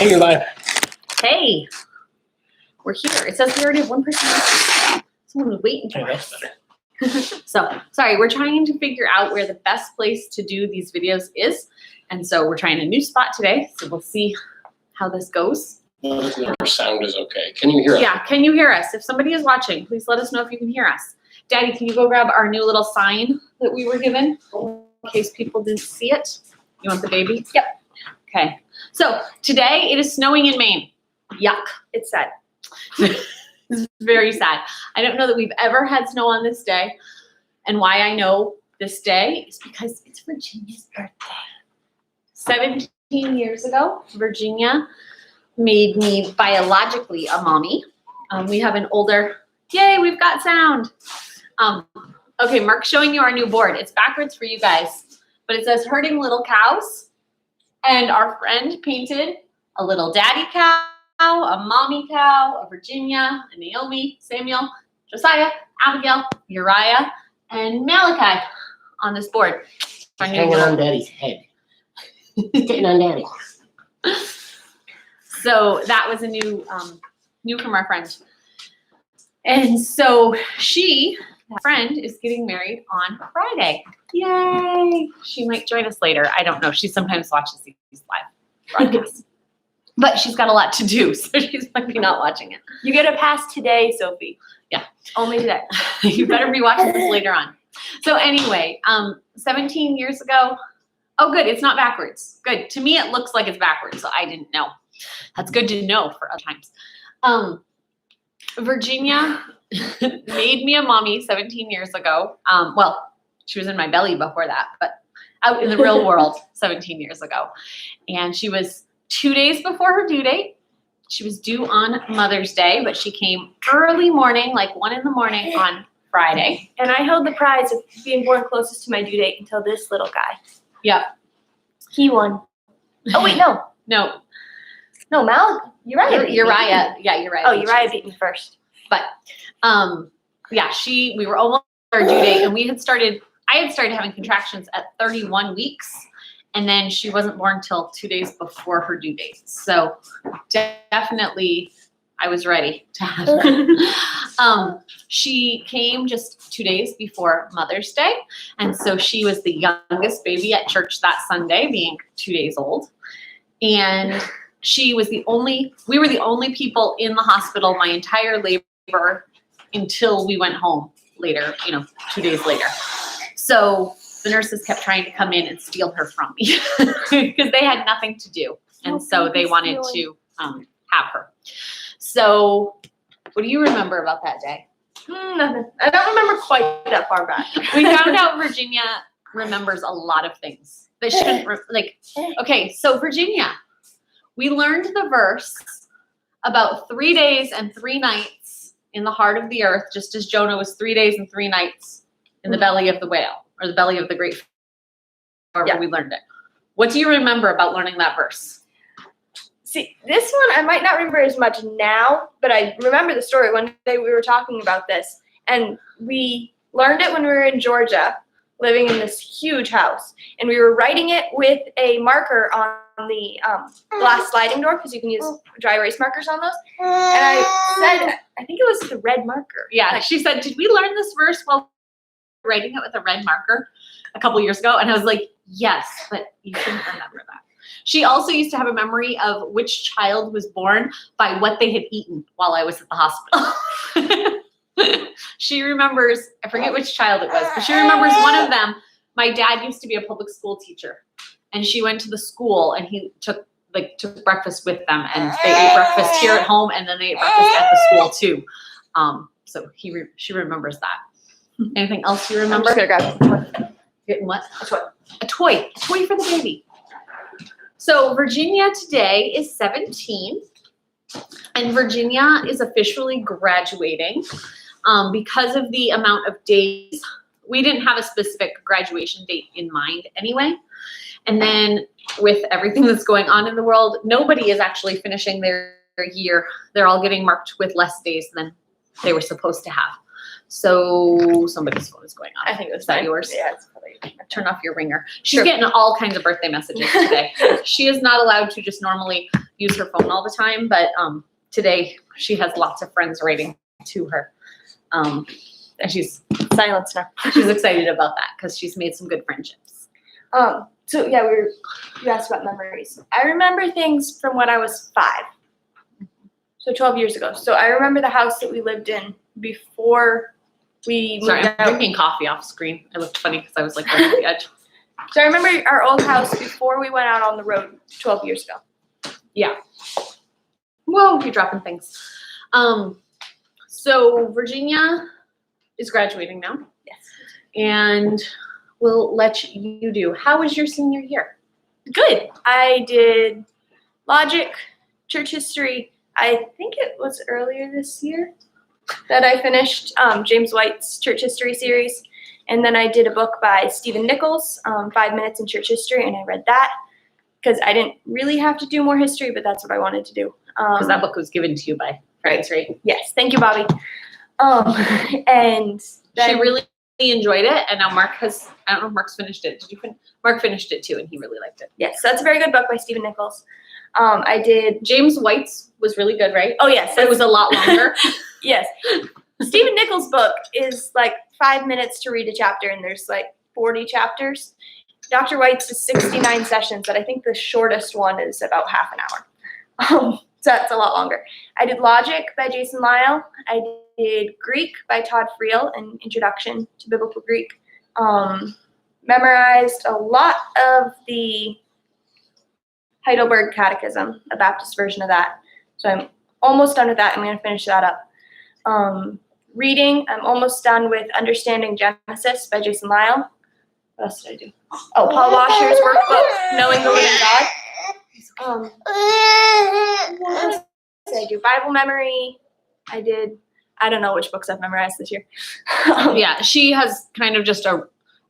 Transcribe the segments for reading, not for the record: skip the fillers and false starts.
Hey, you're live. Hey, we're here. It says we already have one person watching. Someone was waiting for Hey, us. that's better. So, sorry, we're trying to figure out where the best place to do these videos is. And so we're trying a new spot today. So we'll see how this goes. Let us know if our sound is okay. Can you hear us? Yeah, can you hear us? If somebody is watching, please let us know if you can hear us. Daddy, can you go grab our new little sign that we were given in case people didn't see it? You want the baby? Yep. Okay. So today it is snowing in Maine. Yuck. It's sad. It's very sad. I don't know that we've ever had snow on this day. And why I know this day is because it's Virginia's birthday. 17 years ago, Virginia made me biologically a mommy. We have an older, yay, we've got sound. Okay, Mark's showing you our new board. It's backwards for you guys, but it says herding little cows. And our friend painted a little daddy cow, a mommy cow, a Virginia, a Naomi, Samuel, Josiah, Abigail, Uriah, and Malachi on this board. Hanging on Daddy's head. Getting on Daddy. So that was a new from our friend. And so that friend is getting married on Friday. Yay! She might join us later. I don't know. She sometimes watches these live broadcasts. But she's got a lot to do, so she's maybe not watching it. You get a pass today, Sophie. Yeah. Only today. You better be watching this later on. So anyway, 17 years ago. Oh, good. It's not backwards. Good. To me, it looks like it's backwards, so I didn't know. That's good to know for other times. Virginia made me a mommy 17 years ago. Well, she was in my belly before that, but out in the real world 17 years ago. And she was 2 days before her due date. She was due on Mother's Day, but she came early morning, like 1 a.m. on Friday. And I held the prize of being born closest to my due date until this little guy. Yep. He won. Oh, wait, no. No. No, Uriah. Uriah. Yeah, Uriah. Oh, Uriah beat me first. But, yeah, we were almost our due date, and I had started having contractions at 31 weeks, and then she wasn't born till 2 days before her due date. So definitely I was ready to have her. She came just 2 days before Mother's Day, and so she was the youngest baby at church that Sunday, being 2 days old. And we were the only people in the hospital my entire labor until we went home later, 2 days later. So the nurses kept trying to come in and steal her from me because they had nothing to do. And so they wanted to have her. So what do you remember about that day? Nothing. I don't remember quite that far back. We found out Virginia remembers a lot of things that shouldn't, okay, so Virginia, we learned the verse about 3 days and 3 nights in the heart of the earth, just as Jonah was 3 days and 3 nights in the belly of the whale, or the belly of the great fish, however we learned it. What do you remember about learning that verse? See, this one I might not remember as much now, but I remember the story. One day we were talking about this, and we learned it when we were in Georgia, living in this huge house, and we were writing it with a marker on the glass sliding door, because you can use dry erase markers on those. And I said, I think it was the red marker. Yeah, she said, did we learn this verse while writing it with a red marker a couple years ago? And I was like, yes, but you shouldn't remember that. She also used to have a memory of which child was born by what they had eaten while I was at the hospital. She remembers, I forget which child it was, but she remembers one of them. My dad used to be a public school teacher, and she went to the school, and he took breakfast with them, and they ate breakfast here at home, and then they ate breakfast at the school too. So she remembers that. Anything else you remember? I'm just gonna grab a toy. Getting what? A toy. A toy. A toy for the baby. So Virginia today is 17, and Virginia is officially graduating. Because of the amount of days, we didn't have a specific graduation date in mind anyway. And then with everything that's going on in the world, nobody is actually finishing their year. They're all getting marked with less days than they were supposed to have. So somebody's phone is going on. I think it was that yours. Yeah, it's probably. Turn off your ringer. She's getting all kinds of birthday messages today. She is not allowed to just normally, use her phone all the time, but today she has lots of friends writing to her. And she's Silence now. she's excited about that because she's made some good friendships. So yeah, you asked about memories. I remember things from when I was 5. So 12 years ago. So I remember the house that we lived in before we moved Sorry, I'm out. drinking coffee off screen. I looked funny because I was like right at the edge. So I remember our old house before we went out on the road 12 years ago. Yeah. Whoa, you're dropping things. So Virginia is graduating now. Yes. And we'll let you do. How was your senior year? Good. I did logic, church history. I think it was earlier this year that I finished James White's church history series. And then I did a book by Stephen Nichols, 5 Minutes in Church History, and I read that because I didn't really have to do more history, but that's what I wanted to do. Because that book was given to you by friends, right? Yes. Thank you, Bobby. And then, She really enjoyed it, and now Mark has, I don't know if Mark's finished it. Did you finish? Mark finished it too, and he really liked it. yes, that's a very good book by Stephen Nichols. I did, James White's was really good, right? oh yes, It was a lot longer. yes. Stephen Nichols' book is like 5 minutes to read a chapter, and there's like 40 chapters. Dr. White's is 69 sessions, but I think the shortest one is about half an hour. So that's a lot longer. I did Logic by Jason Lyle. I did Greek by Todd Friel, an introduction to biblical Greek. Memorized a lot of the Heidelberg Catechism, a Baptist version of that. So I'm almost done with that. I'm going to finish that up. Reading, I'm almost done with Understanding Genesis by Jason Lyle. What else did I do? Oh, Paul Washer's workbook, Knowing the Living God. What else did I do? Bible memory. I don't know which books I've memorized this year. Yeah, she has kind of just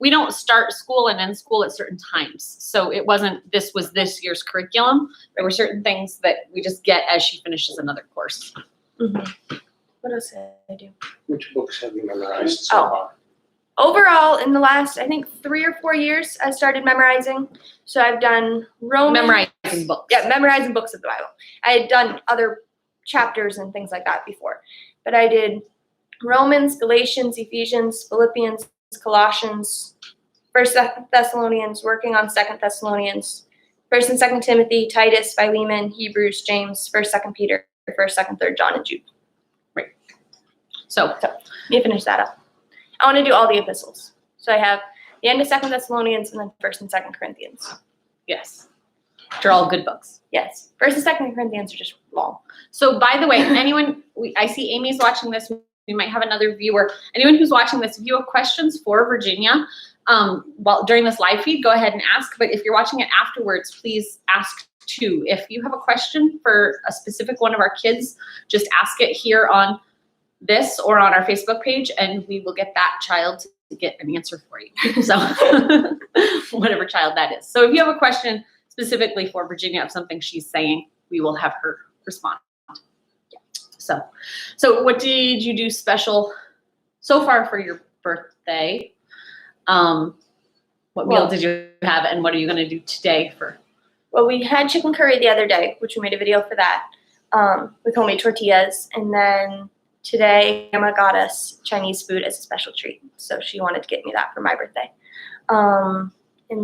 we don't start school and end school at certain times. So it wasn't, this was this year's curriculum. There were certain things that we just get as she finishes another course. Mm-hmm. What else did I do? Which books have you memorized so Oh. far? Overall, in the last, I think, 3 or 4 years, I started memorizing. So I've done Romans. Memorizing books. Yeah, memorizing books of the Bible. I had done other chapters and things like that before. But I did Romans, Galatians, Ephesians, Philippians, Colossians, 1 Thessalonians, working on 2 Thessalonians, 1 and 2 Timothy, Titus, Philemon, Hebrews, James, 1, 2 Peter, 1, 2, 3 John, and Jude. So Let me finish that up. I want to do all the epistles. So I have the end of 2 Thessalonians and then 1 and 2 Corinthians. yes, they're all good books. Yes. 1 and 2 Corinthians are just long. So by the way, anyone, I see Amy's watching this. We might have another viewer. Anyone who's watching this, if you have questions for Virginia, during this live feed, go ahead and ask. But if you're watching it afterwards, please ask too. If you have a question for a specific one of our kids, just ask it here on this or on our Facebook page, and we will get that child to get an answer for you. So whatever child that is. So if you have a question specifically for Virginia of something she's saying, we will have her respond. So what did you do special so far for your birthday? What meal did you have, and what are you going to do today for? Well, we had chicken curry the other day, which we made a video for that, with homemade tortillas. And then today, Emma got us Chinese food as a special treat. So she wanted to get me that for my birthday. And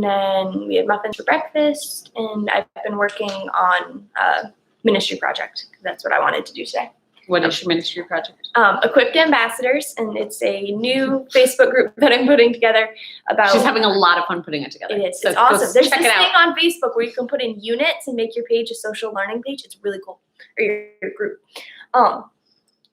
then we had muffins for breakfast, and I've been working on a ministry project, because that's what I wanted to do today. What is your ministry project? Equipped Ambassadors, and it's a new Facebook group that I'm putting together about. She's having a lot of fun putting it together. It is. So It's awesome. There's this check it thing out. on Facebook where you can put in units and make your page a social learning page. It's really cool. Or your group.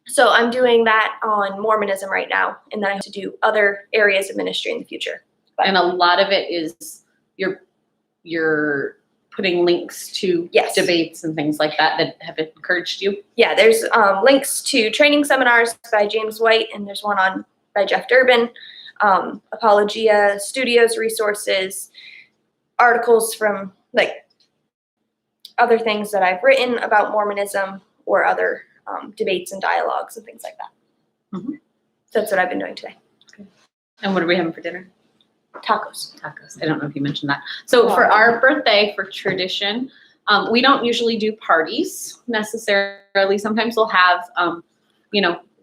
So I'm doing that on Mormonism right now, and then I have to do other areas of ministry in the future. And a lot of it is you're putting links to Yes. debates and things like that have encouraged you. Yeah, there's links to training seminars by James White, and there's one by Jeff Durbin, Apologia Studios resources, articles from like other things that I've written about Mormonism or other debates and dialogues and things like that. Mhm. So that's what I've been doing today. And what are we having for dinner? Tacos. Tacos. I don't know if you mentioned that. So for our birthday, for tradition, We don't usually do parties necessarily. Sometimes we'll have,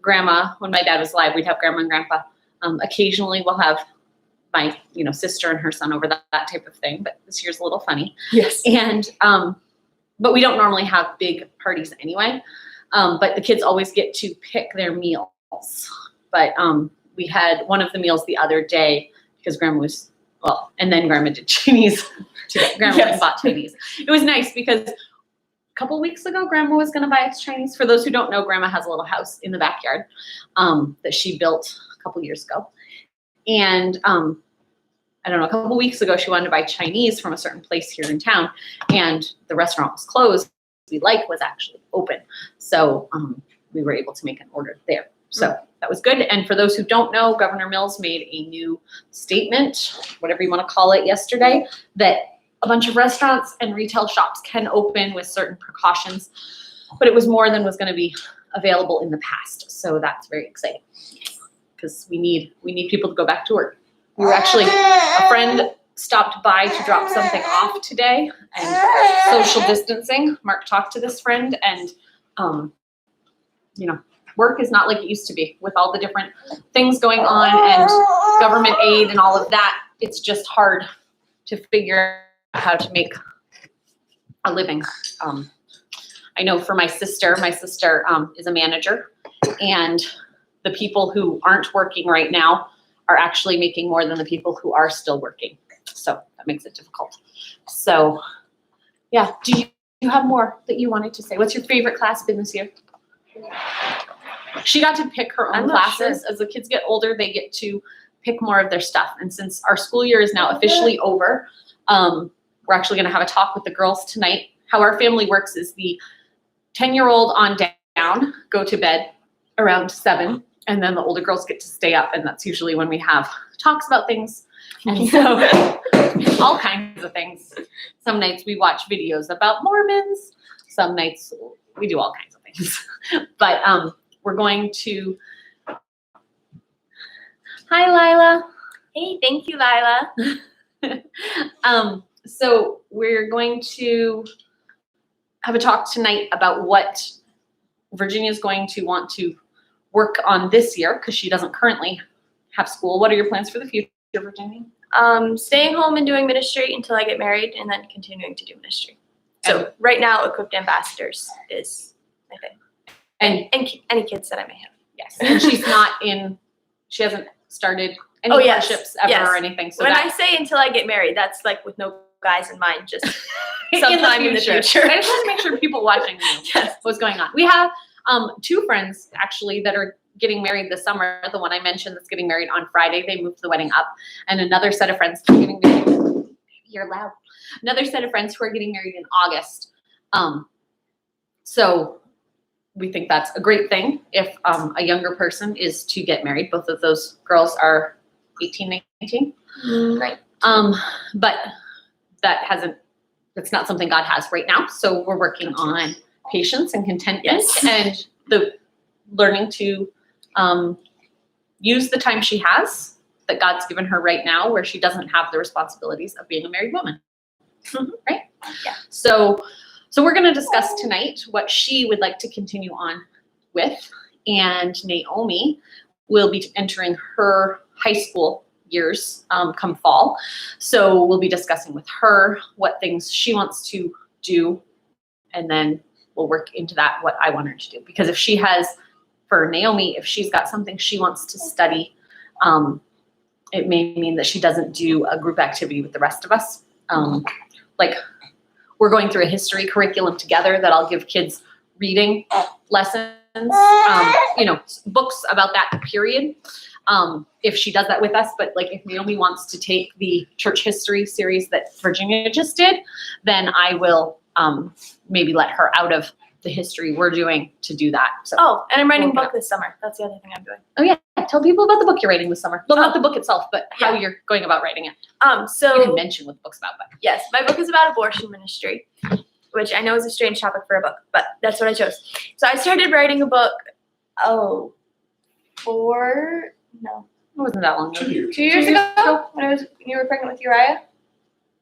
grandma. When my dad was alive, we'd have grandma and grandpa. Occasionally we'll have my, sister and her son over, that type of thing. But this year's a little funny. Yes. And, but we don't normally have big parties anyway. But the kids always get to pick their meals. But we had one of the meals the other day because grandma was, and then grandma did Chinese today. Grandma went and bought Chinese. It was nice because a couple weeks ago, grandma was going to buy us Chinese. For those who don't know, grandma has a little house in the backyard that she built a couple years ago. And I don't know, a couple weeks ago, she wanted to buy Chinese from a certain place here in town, and the restaurant was closed. We was actually open. So we were able to make an order there. So that was good. And for those who don't know, Governor Mills made a new statement, whatever you want to call it, yesterday, that a bunch of restaurants and retail shops can open with certain precautions, but it was more than was going to be available in the past. So that's very exciting because we need people to go back to work. We were actually, a friend stopped by to drop something off today, and social distancing. Mark talked to this friend, and work is not like it used to be with all the different things going on and government aid and all of that. It's just hard to figure out how to make a living. I know for my sister is a manager, and the people who aren't working right now are actually making more than the people who are still working. So that makes it difficult. So yeah, do you have more that you wanted to say? What's your favorite class been this year? She got to pick her own classes. Sure. As the kids get older, they get to pick more of their stuff. And since our school year is now officially over, we're actually going to have a talk with the girls tonight. How our family works is the 10-year-old on down go to bed around 7, and then the older girls get to stay up, and that's usually when we have talks about things. And so all kinds of things. Some nights we watch videos about Mormons. Some nights we do all kinds of things. But we're going to, hi Lila. Hey, thank you, Lila. So we're going to have a talk tonight about what Virginia's going to want to work on this year because she doesn't currently have school. What are your plans for the future, Virginia? Staying home and doing ministry until I get married, and then continuing to do ministry. So right now, Equipped Ambassadors is my thing. And any kids that I may have. Yes. And she hasn't started any friendships ever or anything. So when I say until I get married, that's like with no guys in mind, just sometime in the future. I just want to make sure people watching know what's going on. We have 2 friends actually that are getting married this summer. The one I mentioned that's getting married on Friday, they moved the wedding up. And another set of friends getting married. You're loud. Another set of friends who are getting married in August. So we think that's a great thing if a younger person is to get married. Both of those girls are 18, 19. Right. But that's not something God has right now. So we're working on patience and contentment and the learning to use the time she has that God's given her right now, where she doesn't have the responsibilities of being a married woman. Right? Yeah. So we're going to discuss tonight what she would like to continue on with, and Naomi will be entering her high school years come fall. So we'll be discussing with her what things she wants to do, and then we'll work into that what I want her to do. Because if she has, for Naomi, if she's got something she wants to study, it may mean that she doesn't do a group activity with the rest of us. Like we're going through a history curriculum together that I'll give kids reading lessons, books about that period. If she does that with us, but like if Naomi wants to take the church history series that Virginia just did, then I will maybe let her out of the history we're doing to do that. So, and I'm writing a book this summer. That's the other thing I'm doing. Oh yeah, tell people about the book you're writing this summer. Well, not the book itself, but how you're going about writing it. So you can mention what the book's about. But yes, my book is about abortion ministry, which I know is a strange topic for a book, but that's what I chose. So I started writing a book. It wasn't that long ago. 2 years ago when you were pregnant with Uriah.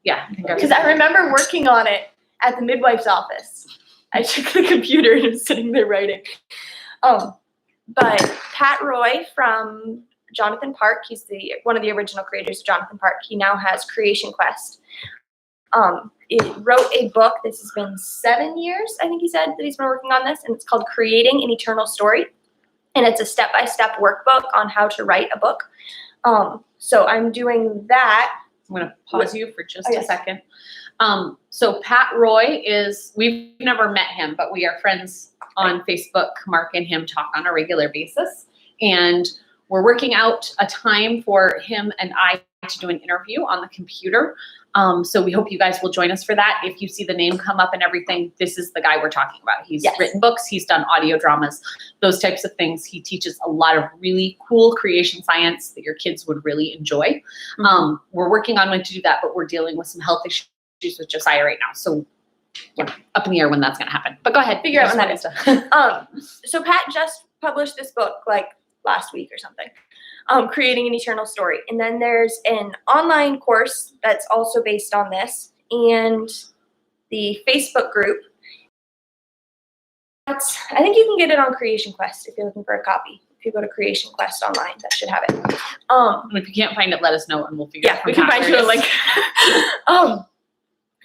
Yeah, I think Because I remember working on it at the midwife's office. I took the computer and was sitting there writing. But Pat Roy from Jonathan Park, he's one of the original creators of Jonathan Park. He now has Creation Quest. It wrote a book. This has been 7 years, I think he said, that he's been working on this, and it's called Creating an Eternal Story. And it's a step-by-step workbook on how to write a book. So I'm doing that. I'm going to pause you for just a second. So Pat Roy we've never met him, but we are friends on Facebook. Mark and him talk on a regular basis. And we're working out a time for him and I to do an interview on the computer. So we hope you guys will join us for that. If you see the name come up and everything, this is the guy we're talking about. He's written books. He's done audio dramas, those types of things. He teaches a lot of really cool creation science that your kids would really enjoy. We're working on when to do that, but we're dealing with some health issues with Josiah right now. So up in the air when that's going to happen. But go ahead. Figure out when that is. So Pat just published this book like last week or something. Creating an Eternal Story. And then there's an online course that's also based on this, and the Facebook group. I think you can get it on Creation Quest if you're looking for a copy. If you go to Creation Quest online, that should have it. And if you can't find it, let us know and we'll figure it out. Yeah, we can find you a link.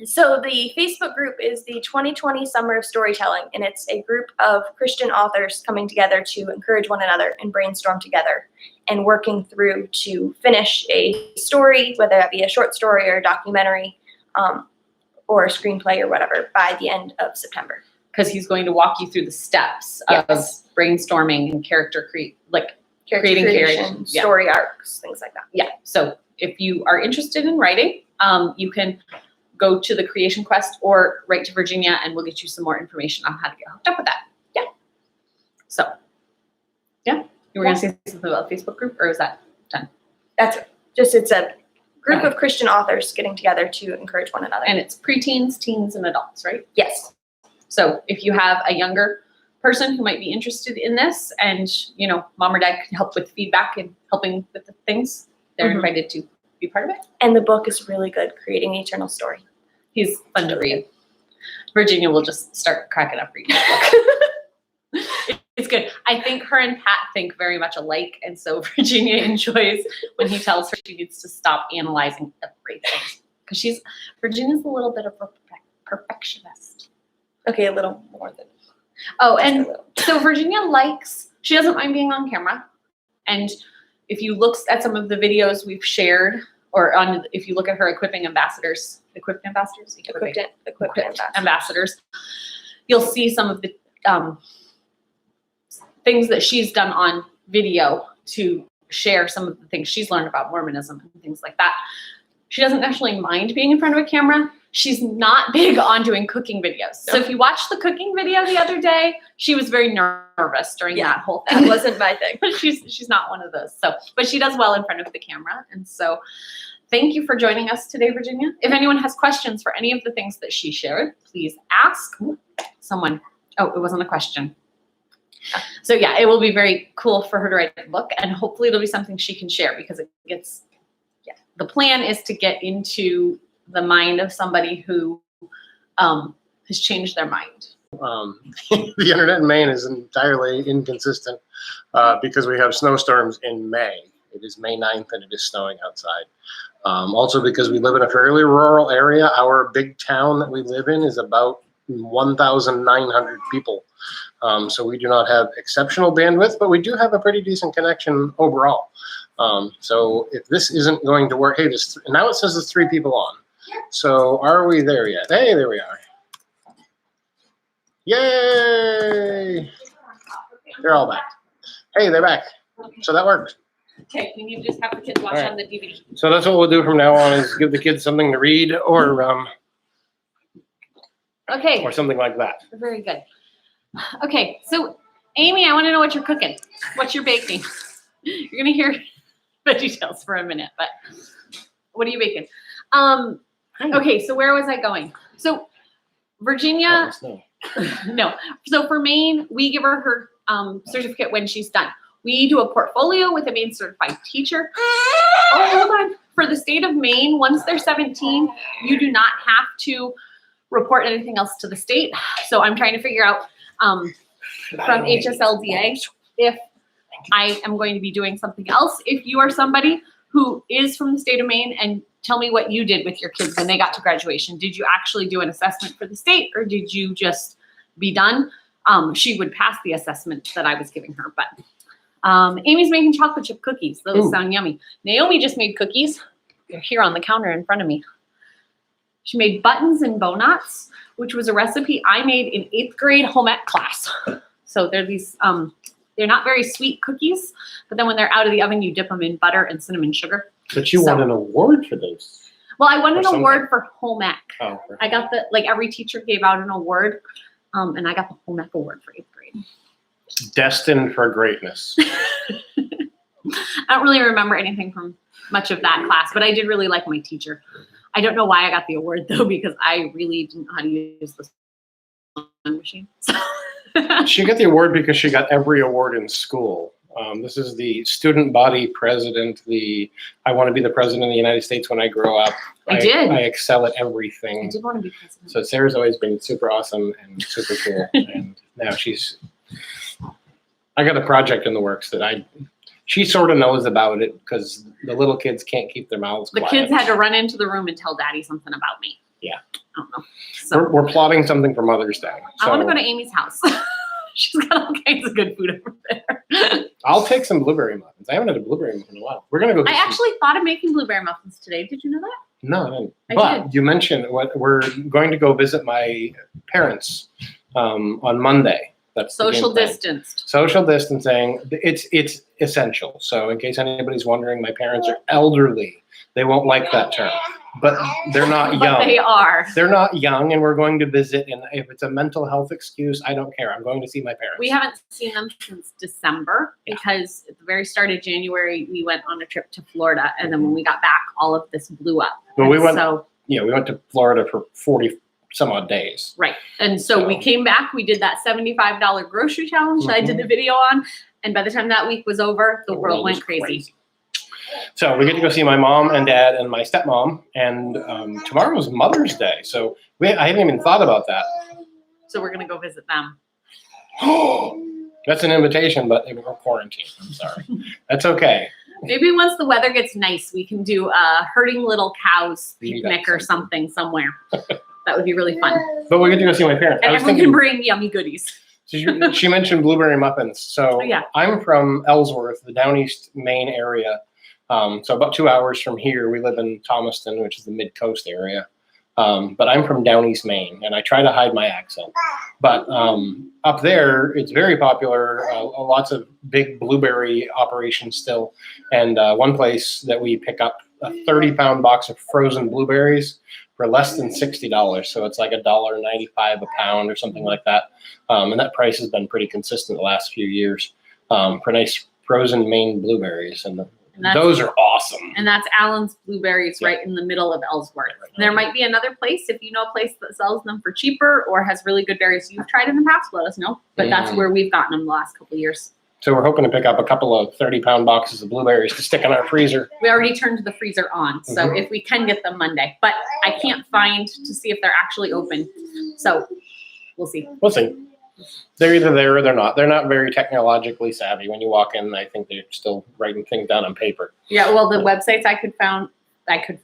So the Facebook group is the 2020 Summer of Storytelling, and it's a group of Christian authors coming together to encourage one another and brainstorm together and working through to finish a story, whether that be a short story or a documentary or a screenplay or whatever, by the end of September. Because he's going to walk you through the steps of brainstorming and creating creation, story arcs, things like that. Yeah. So if you are interested in writing, you can go to the Creation Quest or write to Virginia and we'll get you some more information on how to get hooked up with that. Yeah. So, yeah. You were going to say something about the Facebook group, or is that done? That's it. It's a group of Christian authors getting together to encourage one another. And it's preteens, teens, and adults, right? Yes. So if you have a younger person who might be interested in this and, mom or dad can help with feedback and helping with the things, they're invited to be part of it. And the book is really good, Creating an Eternal Story. He's fun to read. Virginia will just start cracking up reading the book. It's good. I think her and Pat think very much alike, and so Virginia enjoys when he tells her she needs to stop analyzing everything. Because Virginia's a little bit of a perfectionist. Okay, a little more than. Oh, and so Virginia she doesn't mind being on camera. And if you look at some of the videos we've shared, or if you look at her equipped ambassadors, you'll see some of the things that she's done on video to share some of the things she's learned about Mormonism and things like that. She doesn't actually mind being in front of a camera. She's not big on doing cooking videos. So if you watched the cooking video the other day, she was very nervous during that whole thing. That wasn't my thing. She's not one of those. So, but she does well in front of the camera. And so thank you for joining us today, Virginia. If anyone has questions for any of the things that she shared, please ask someone. Oh, it wasn't a question. So yeah, it will be very cool for her to write a book, and hopefully it'll be something she can share, because the plan is to get into the mind of somebody who has changed their mind. The internet in Maine is entirely inconsistent because we have snowstorms in May. It is May 9th and it is snowing outside. Also because we live in a fairly rural area, our big town that we live in is about 1,900 people. So we do not have exceptional bandwidth, but we do have a pretty decent connection overall. So if this isn't going to work, hey, now it says there's 3 people on. So are we there yet? Hey, there we are. Yay! They're all back. Hey, they're back. So that works. Okay, we need to just have the kids watch on the DVD. So that's what we'll do from now on, is give the kids something to read or something like that. Very good. Okay, so Amy, I want to know what you're cooking. What you're baking. You're gonna hear veggie tales for a minute, but what are you baking? Okay, so where was I going? So Virginia, no. So for Maine, we give her certificate when she's done. We do a portfolio with a Maine certified teacher. Oh, hold on. For the state of Maine, once they're 17, you do not have to report anything else to the state. So I'm trying to figure out from HSLDA if I am going to be doing something else. If you are somebody who is from the state of Maine, and tell me what you did with your kids when they got to graduation. Did you actually do an assessment for the state, or did you just be done? She would pass the assessment that I was giving her, but Amy's making chocolate chip cookies. Those sound yummy. Naomi just made cookies. They're here on the counter in front of me. She made buttons and bow knots, which was a recipe I made in 8th grade home ec class. So they're these, they're not very sweet cookies, but then when they're out of the oven, you dip them in butter and cinnamon sugar. But you won an award for those. Well, I won an award for home ec. Oh, I got every teacher gave out an award, and I got the home ec award for 8th grade. Destined for greatness. I don't really remember anything from much of that class, but I did really like my teacher. I don't know why I got the award though, because I really didn't know how to use the machine. She got the award because she got every award in school. This is the student body president, I want to be the president of the United States when I grow up. I did. I excel at everything. I did want to be president. So Sarah's always been super awesome and super cool. And now I got a project in the works that she sort of knows about it because the little kids can't keep their mouths quiet. The kids had to run into the room and tell Daddy something about me. Yeah. I don't know. So We're plotting something for Mother's Day. I want to go to Amy's house. She's got all kinds of good food over there. I'll take some blueberry muffins. I haven't had a blueberry muffin in a while. We're gonna go. I actually thought of making blueberry muffins today. Did you know that? No, I didn't. I But did. you mentioned we're going to go visit my parents on Monday. That's the Social game plan. distanced. Social distancing. It's essential. So in case anybody's wondering, my parents are elderly. They won't like that term, but they're not young. But they are. They're not young, and we're going to visit. And if it's a mental health excuse, I don't care. I'm going to see my parents. We haven't seen them since December because at the very start of January, we went on a trip to Florida. And then when we got back, all of this blew up. Well, we went So, we went to Florida for 40 some odd days. right. And so we came back, we did that $75 grocery challenge that I did the video on. And by the time that week was over, the world went was crazy. So we get to go see my mom and dad and my stepmom. And tomorrow's Mother's Day. So I hadn't even thought about that. So we're going to go visit them. That's an invitation, but we're quarantined. I'm sorry. That's okay. Maybe once the weather gets nice, we can do a herding little cows picnic or something somewhere. That would be really fun. But we get to go see my parents. And everyone can bring yummy goodies. She mentioned blueberry muffins. So yeah. I'm from Ellsworth, the down east Maine area. So about 2 hours from here. We live in Thomaston, which is the mid-coast area. But I'm from down east Maine, and I try to hide my accent. But up there, it's very popular. Lots of big blueberry operations still. And one place that we pick up a 30-pound box of frozen blueberries for less than $60. So it's like $1.95 a pound or something like that. And that price has been pretty consistent the last few years for nice frozen Maine blueberries. And those are awesome. And that's Allen's Blueberries right in the middle of Ellsworth. There might be another place. If you know a place that sells them for cheaper or has really good berries you've tried in the past, let us know. But that's where we've gotten them the last couple of years. So we're hoping to pick up a couple of 30-pound boxes of blueberries to stick in our freezer. We already turned the freezer on, so if we can get them Monday. But I can't find to see if they're actually open. So we'll see. We'll see. They're either there or they're not. They're not very technologically savvy. When you walk in, I think they're still writing things down on paper. Yeah, well, the websites I could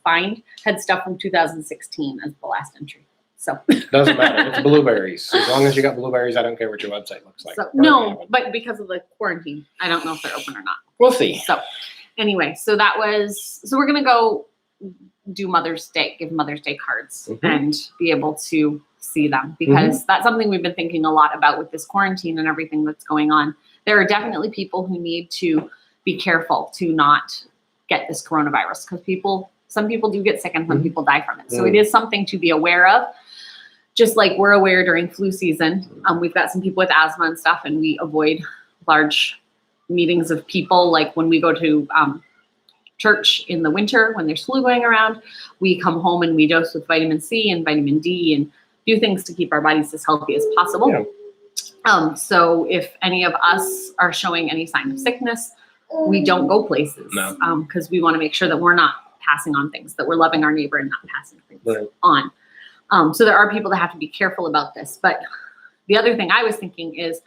find had stuff from 2016 as the last entry. So Doesn't matter. It's blueberries. As long as you got blueberries, I don't care what your website looks like. So, no, but because of the quarantine, I don't know if they're open or not. We'll see. So anyway, so we're going to go do Mother's Day, give Mother's Day cards and be able to see them because that's something we've been thinking a lot about with this quarantine and everything that's going on. There are definitely people who need to be careful to not get this coronavirus because some people do get sick and some people die from it. So it is something to be aware of. Just like we're aware during flu season, we've got some people with asthma and stuff, and we avoid large meetings of people. Like when we go to church in the winter, when there's flu going around, we come home and we dose with vitamin C and vitamin D and do things to keep our bodies as healthy as possible. Yeah. So if any of us are showing any sign of sickness, we don't go places because we want to make sure that we're not passing on things, that we're loving our neighbor and not passing things on. So there are people that have to be careful about this. But the other thing I was thinking is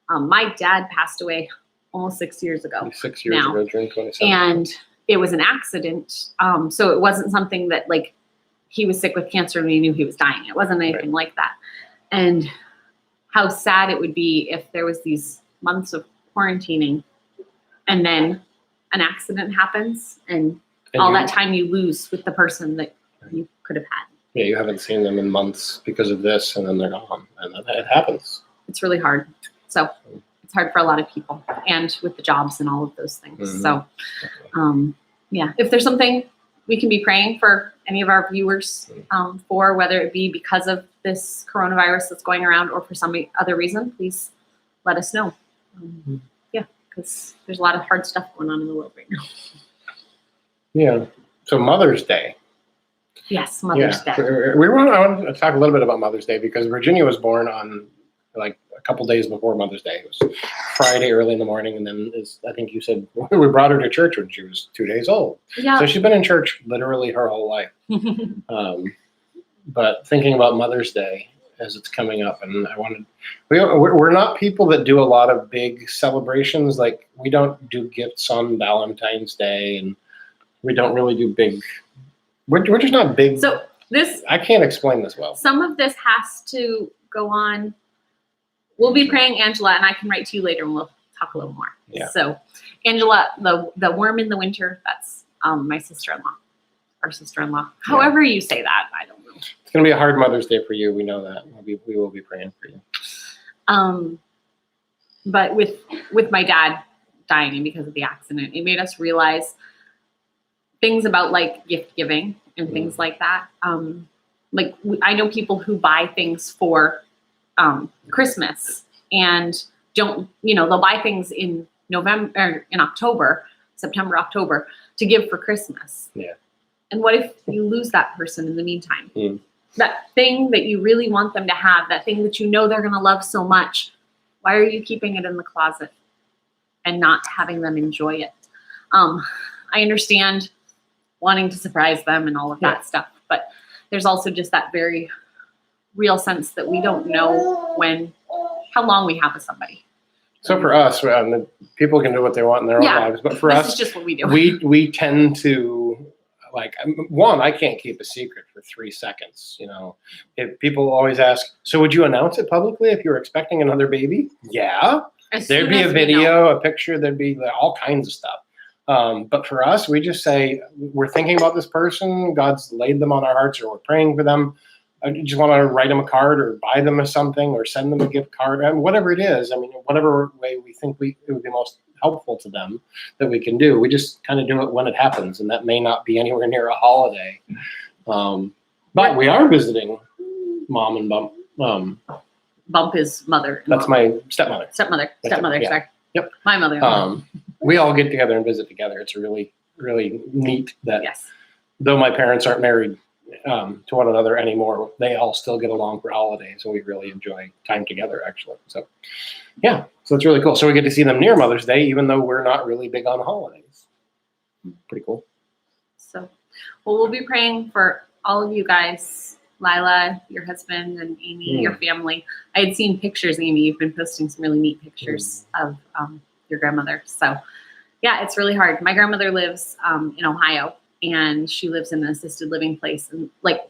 my dad passed away almost 6 years ago. 6 years now. ago, June 27th. And it was an accident. So it wasn't something that like he was sick with cancer and we knew he was dying. It wasn't anything like that. And how sad it would be if there was these months of quarantining and then an accident happens and all that time you lose with the person that you could have had. Yeah, you haven't seen them in months because of this, and then they're gone, and then it happens. It's really hard. So it's hard for a lot of people, and with the jobs and all of those things. Mhm. So, yeah, if there's something we can be praying for any of our viewers for, whether it be because of this coronavirus that's going around or for some other reason, please let us know. Yeah, because there's a lot of hard stuff going on in the world right now. Yeah. So Mother's Day. Yes, Mother's Day. I wanted to talk a little bit about Mother's Day because Virginia was born on like a couple days before Mother's Day. It was Friday early in the morning, and then I think you said we brought her to church when she was 2 days old. Yeah. So she's been in church literally her whole life. But thinking about Mother's Day as it's coming up, and we're not people that do a lot of big celebrations. Like we don't do gifts on Valentine's Day, and we don't really do big. We're just not big. So this, I can't explain this well. some of this has to go on. We'll be praying, Angela, and I can write to you later and we'll talk a little more. Yeah. So Angela, the worm in the winter, that's my sister-in-law, our sister-in-law. However you say that, I don't know. It's going to be a hard Mother's Day for you. We know that. We will be praying for you. But with my dad dying and because of the accident, it made us realize things about like gift giving and things like that. I know people who buy things for Christmas and don't, they'll buy things in November or in September, October to give for Christmas. Yeah. And what if you lose that person in the meantime? That thing that you really want them to have, that thing that you know they're going to love so much, why are you keeping it in the closet and not having them enjoy it? I understand wanting to surprise them and all of that stuff, but there's also just that very real sense that we don't know how long we have with somebody. So for us, people can do what they want in their own lives, but for this us, is just what we do. we tend to I can't keep a secret for 3 seconds. If people always ask, so would you announce it publicly if you were expecting another baby? Yeah, there'd be a video, a picture, there'd be all kinds of stuff. But for us, we just say, we're thinking about this person, God's laid them on our hearts, or we're praying for them. I just want to write them a card or buy them something or send them a gift card, and whatever it is. I mean, whatever way we think it would be most helpful to them that we can do. We just kind of do it when it happens, and that may not be anywhere near a holiday. But we are visiting Mom and Bump. Bump is mother. That's my stepmother. Stepmother, Yeah. sorry. Yep. My mother. We all get together and visit together. It's really, really neat that Yes. though my parents aren't married to one another anymore, they all still get along for holidays, and we really enjoy time together, actually. So, yeah, so it's really cool. So we get to see them near Mother's Day, even though we're not really big on holidays. Pretty cool. So, well, we'll be praying for all of you guys, Lila, your husband, and Amy, your family. I had seen pictures, Amy. You've been posting some really neat pictures of your grandmother. So, yeah, it's really hard. My grandmother lives in Ohio, and she lives in an assisted living place, and like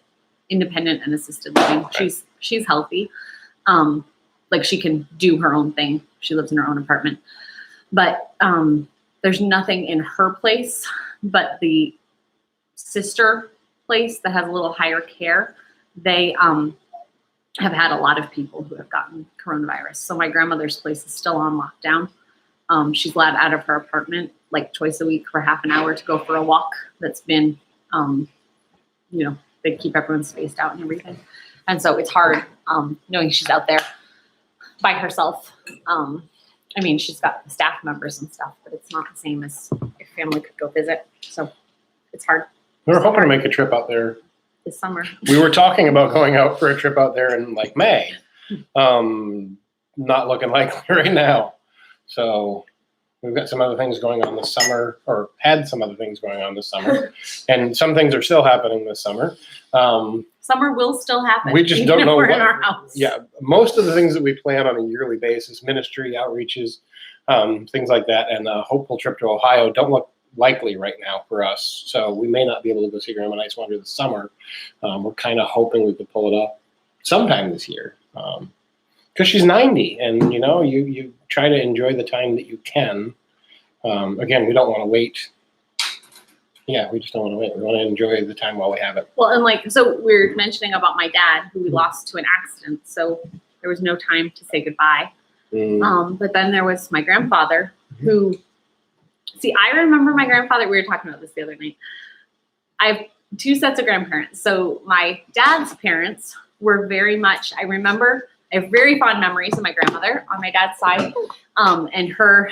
independent and assisted living. Okay. She's healthy. She can do her own thing. She lives in her own apartment, but there's nothing in her place, but the sister place that has a little higher care, they have had a lot of people who have gotten coronavirus. So my grandmother's place is still on lockdown. She's allowed out of her apartment like twice a week for half an hour to go for a walk. That's been, they keep everyone spaced out and everything. And so it's hard knowing she's out there by herself. She's got staff members and stuff, but it's not the same as if family could go visit. So it's hard. We're hoping to make a trip out there This summer. We were talking about going out for a trip out there in like May. Not looking likely right now. So We've got some other things going on this summer, or had some other things going on this summer, and some things are still happening this summer. Summer will still happen. We just even don't if know we're in what- our house. Yeah, most of the things that we plan on a yearly basis, ministry outreaches, things like that, and a hopeful trip to Ohio don't look likely right now for us. So we may not be able to go see Grandma Nice Wonder this summer. We're kind of hoping we could pull it up sometime this year. Because she's 90, and you try to enjoy the time that you can. Again, we don't want to wait. Yeah, we just don't want to wait. We want to enjoy the time while we have it. Well, and so we were mentioning about my dad, who we lost to an accident, so there was no time to say goodbye. But then there was my grandfather, who, I remember my grandfather. We were talking about this the other night. I have two sets of grandparents. So my dad's parents were very much. I have very fond memories of my grandmother on my dad's side, and her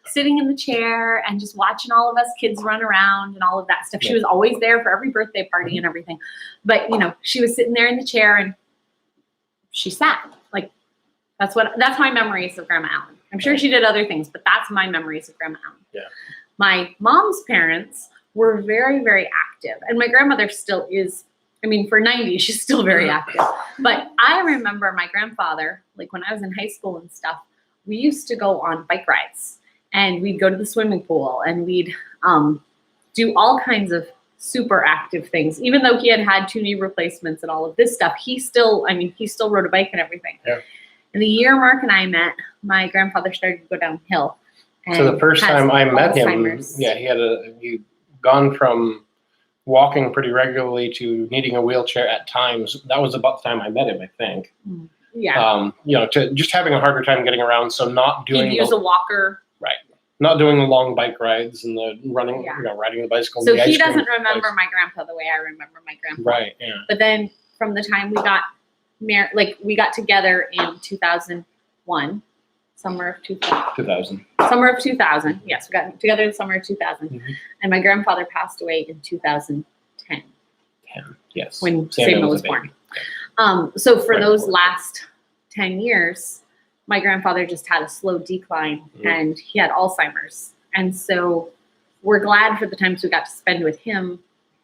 sitting in the chair and just watching all of us kids run around and all of that stuff. She was always there for every birthday party and everything. But, she was sitting there in the chair and she sat. Like, that's my memories of Grandma Allen. I'm sure she did other things, but that's my memories of Grandma Allen. Yeah. My mom's parents were very, very active. And my grandmother still is. I mean, for 90, she's still very active. But I remember my grandfather, like when I was in high school and stuff, we used to go on bike rides. And we'd go to the swimming pool and we'd do all kinds of super active things. Even though he had had 2 knee replacements and all of this stuff, he still rode a bike and everything. Yeah. And the year Mark and I met, my grandfather started to go downhill. So the first time I met him, Alzheimer's. he'd gone from walking pretty regularly to needing a wheelchair at times. That was about the time I met him, I think. Yeah. To just having a harder time getting around. So not doing He'd use a walker. not doing the long bike rides and the running, Yeah. Riding the bicycle. So the he ice cream doesn't remember place. my grandpa the way I remember my grandpa. Right. Yeah. But then from the time we got married, like we got together in 2001, summer of 2000. 2000. Yes, we got together in the summer of 2000. Mhm. And my grandfather passed away in 2010 Yes. when Samuel was a baby. born. So for Right those before. last 10 years, my grandfather just had a slow decline and he had Alzheimer's. And so we're glad for the times we got to spend with him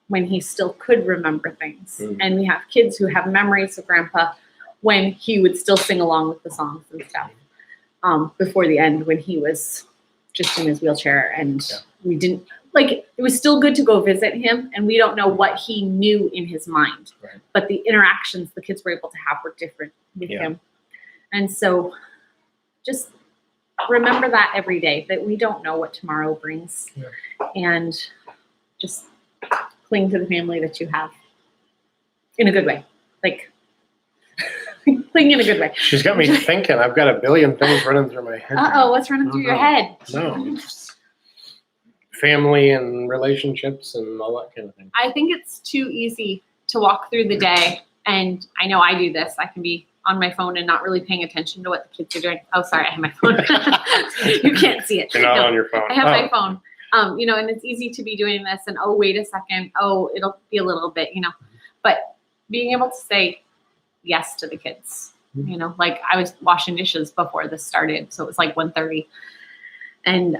when he still could remember things. And we have kids who have memories of Grandpa when he would still sing along with the songs and stuff. Before the end, when he was just in his wheelchair, and we didn't it was still good to go visit him, and we don't know what he knew in his mind, but the interactions the kids were able to have were different with him. And so just remember that every day, that we don't know what tomorrow brings, and just cling to the family that you have in a good way. Cling in a good way. She's got me thinking. I've got a billion things running through my head. Uh-oh, what's running through your head? No. Just family and relationships and all that kind of thing. I think it's too easy to walk through the day, and I know I do this. I can be on my phone and not really paying attention to what the kids are doing. Oh, sorry, I have my phone. You can't see it. You're not No, on your phone. I have my phone. And it's easy to be doing this and, oh, wait a second. Oh, it'll be a little bit, but being able to say yes to the kids, like I was washing dishes before this started. So it was like 1:30 and,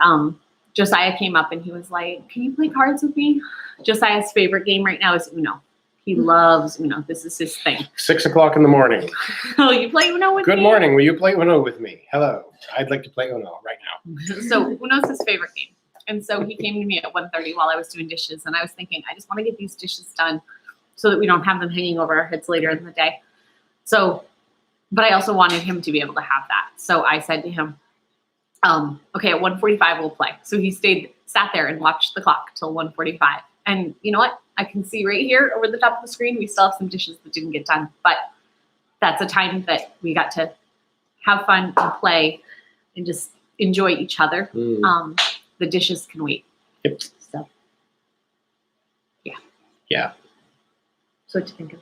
Josiah came up and he was like, "Can you play cards with me?" Josiah's favorite game right now is Uno. He loves Uno. This is his thing. 6:00 in the morning. Oh, you play Uno with me? Good morning. Will you play Uno with me? Hello. I'd like to play Uno right now. So Uno's his favorite game. And so he came to me at 1:30 while I was doing dishes. And I was thinking, I just want to get these dishes done so that we don't have them hanging over our heads later in the day. So, but I also wanted him to be able to have that. So I said to him, okay, at 1:45 we'll play. So he sat there and watched the clock till 1:45. And you know what? I can see right here over the top of the screen, we still have some dishes that didn't get done. But that's a time that we got to have fun and play and just enjoy each other. The dishes can wait. Yep. So, Yeah. so what do you think of?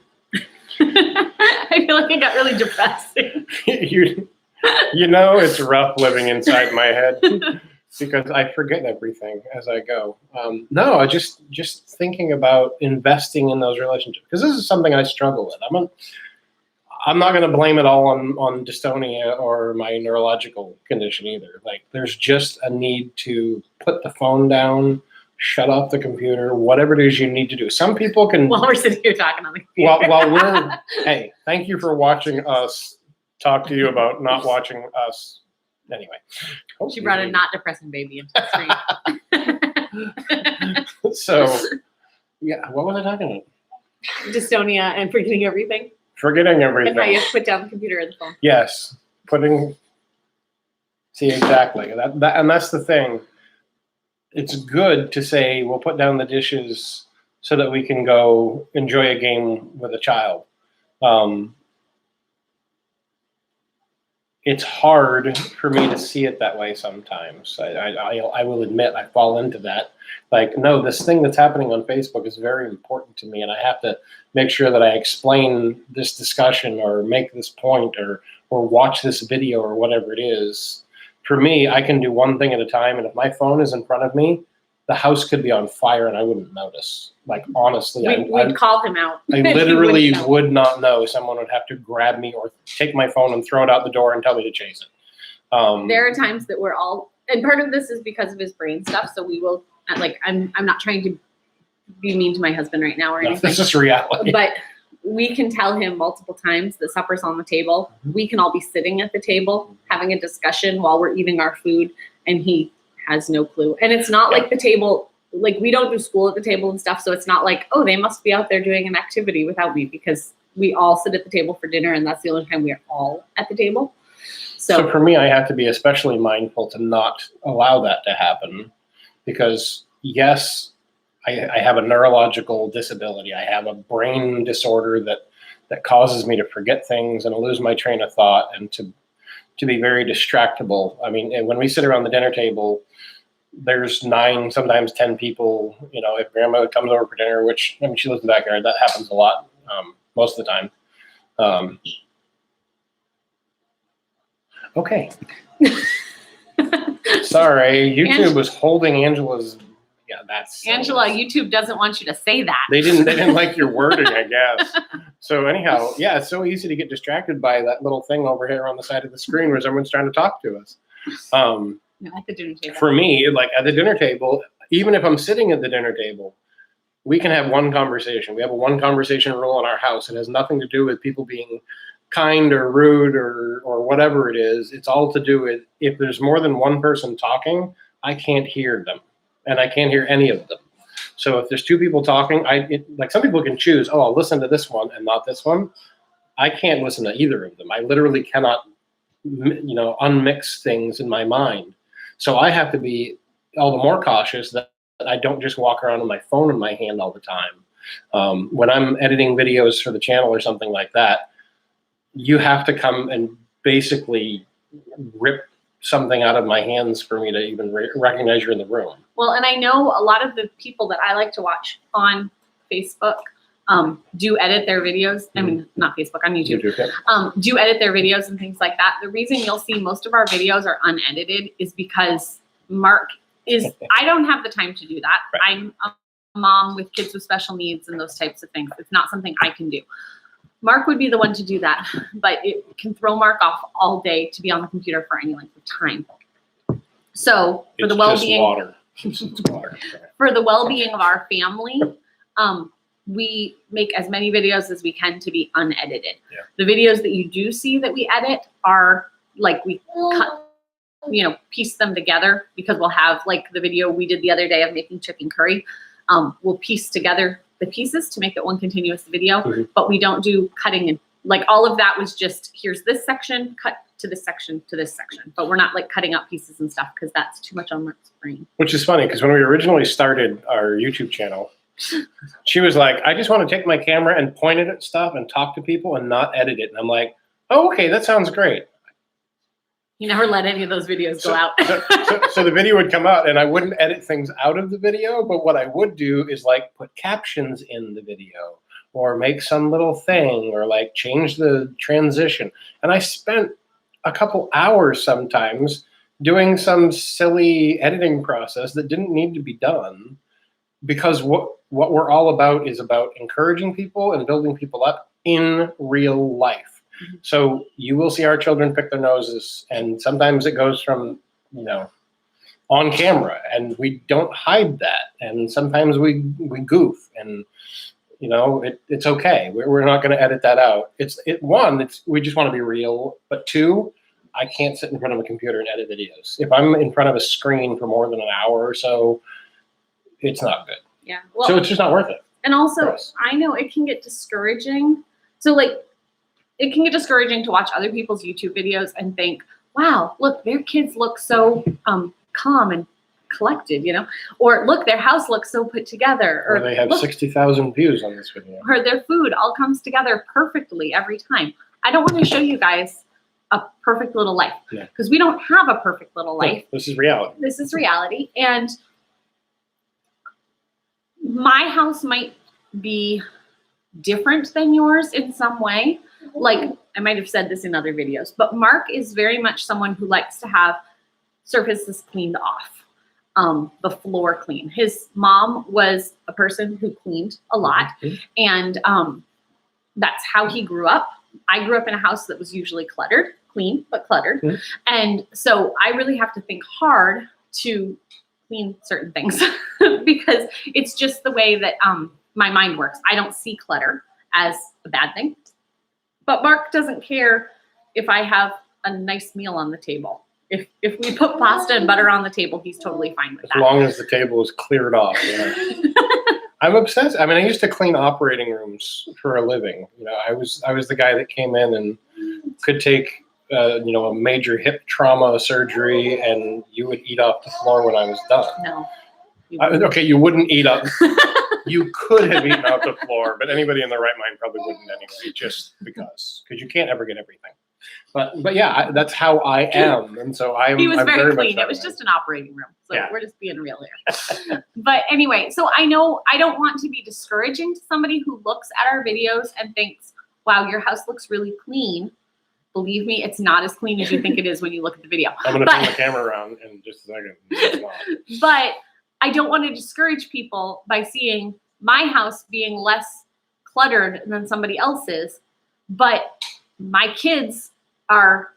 I feel like I got really depressing. It's rough living inside my head because I forget everything as I go. No, just thinking about investing in those relationships, because this is something I struggle with. I'm not going to blame it all on dystonia or my neurological condition either. Like, there's just a need to put the phone down, shut off the computer, whatever it is you need to do. Some people can. While we're sitting here talking on the computer. While we're, hey, thank you for watching us talk to you about not watching us. Anyway. She brought a not depressing baby into the screen. So, yeah, what was I talking about? Dystonia and forgetting everything. Forgetting everything. And how you have to put down the computer or the phone. Yes, see, exactly. That, and that's the thing. It's good to say, we'll put down the dishes so that we can go enjoy a game with a child. It's hard for me to see it that way sometimes. I will admit I fall into that. Like, no, this thing that's happening on Facebook is very important to me, and I have to make sure that I explain this discussion or make this point or watch this video or whatever it is. For me, I can do one thing at a time, and if my phone is in front of me, the house could be on fire and I wouldn't notice. Like, honestly, We'd call him out. I literally would not know. Someone would have to grab me or take my phone and throw it out the door and tell me to chase it. There are times that we're all, and part of this is because of his brain stuff. So we will, like, I'm not trying to be mean to my husband right now or anything. This is reality. But we can tell him multiple times that supper's on the table. We can all be sitting at the table having a discussion while we're eating our food, and he has no clue. And it's not like the table, like, we don't do school at the table and stuff. So it's not like, oh, they must be out there doing an activity without me, because we all sit at the table for dinner, and that's the only time we are all at the table. So for me, I have to be especially mindful to not allow that to happen, because yes, I have a neurological disability. I have a brain disorder that causes me to forget things and to lose my train of thought and to be very distractible. I mean, when we sit around the dinner table, there's 9, sometimes 10 people. You know, if grandma comes over for dinner, which, I mean, she lives in the backyard, that happens a lot, most of the time. Okay. Sorry, YouTube was holding Angela's. Yeah, that's Angela. YouTube doesn't want you to say that. They didn't like your wording, I guess. So anyhow, yeah, it's so easy to get distracted by that little thing over here on the side of the screen where someone's trying to talk to us. At the dinner table. For me, like at the dinner table, even if I'm sitting at the dinner table, we can have one conversation. We have a one conversation rule in our house. It has nothing to do with people being kind or rude or whatever it is. It's all to do with, if there's more than one person talking, I can't hear them, and I can't hear any of them. So if there's 2 people talking, like some people can choose, oh, I'll listen to this one and not this one. I can't listen to either of them. I literally cannot, unmix things in my mind. So I have to be all the more cautious that I don't just walk around with my phone in my hand all the time. When I'm editing videos for the channel or something like that, you have to come and basically rip something out of my hands for me to even recognize you're in the room. Well, and I know a lot of the people that I like to watch on Facebook do edit their videos. I mean, not Facebook, on YouTube. Do edit their videos and things like that. The reason you'll see most of our videos are unedited is because Mark is, I don't have the time to do that. Right. I'm a mom with kids with special needs and those types of things. It's not something I can do. Mark would be the one to do that, but it can throw Mark off all day to be on the computer for any length of time. So for the well-being, for the well-being of our family, we make as many videos as we can to be unedited. Yeah. The videos that you do see that we edit are like, we cut, piece them together, because we'll have like the video we did the other day of making chicken curry. We'll piece together the pieces to make it one continuous video, but we don't do cutting, and like all of that was just, here's this section, cut to this section, to this section. But we're not like cutting out pieces and stuff, because that's too much on Mark's brain. Which is funny, because when we originally started our YouTube channel, she was like, I just want to take my camera and point it at stuff and talk to people and not edit it. And I'm like, oh, okay, that sounds great. You never let any of those videos go out. So the video would come out, and I wouldn't edit things out of the video, but what I would do is like put captions in the video, or make some little thing, or like change the transition. And I spent a couple hours sometimes doing some silly editing process that didn't need to be done, because what we're all about is about encouraging people and building people up in real life. So you will see our children pick their noses, and sometimes it goes from, on camera, and we don't hide that. And sometimes we goof, and it's okay. We're not going to edit that out. We just want to be real. But two, I can't sit in front of a computer and edit videos. If I'm in front of a screen for more than an hour or so, it's not good. Yeah. Well, So it's just not worth it. and also, for us. I know it can get discouraging. So it can get discouraging to watch other people's YouTube videos and think, wow, look, their kids look so calm and collected, or look, their house looks so put together, Or they have look, 60,000 views on this video. or their food all comes together perfectly every time. I don't want to show you guys a perfect little life, because we don't have a perfect little life. This is reality. This is reality. And my house might be different than yours in some way. Like, I might have said this in other videos, but Mark is very much someone who likes to have surfaces cleaned off, the floor clean. His mom was a person who cleaned a lot, and that's how he grew up. I grew up in a house that was usually cluttered, clean, but cluttered. And so I really have to think hard to clean certain things because it's just the way that my mind works. I don't see clutter as a bad thing. But Mark doesn't care if I have a nice meal on the table. If we put pasta and butter on the table, he's totally fine with that. As long as the table is cleared off. I'm obsessed. I mean, I used to clean operating rooms for a living. I was the guy that came in and could take a major hip trauma surgery, and you would eat off the floor when I was done. No. Okay, you wouldn't eat up. You could have eaten off the floor, but anybody in their right mind probably wouldn't anyway, just because you can't ever get everything. But yeah, that's how I am, and so He was I'm very much clean. that It was way. just an operating room, so Yeah. we're just being real here. But anyway, so I know I don't want to be discouraging to somebody who looks at our videos and thinks, "Wow, your house looks really clean." Believe me, it's not as clean as you think it is when you look at the video. I'm going to turn But- the camera around in just a second. It's not. But I don't want to discourage people by seeing my house being less cluttered than somebody else's, but my kids are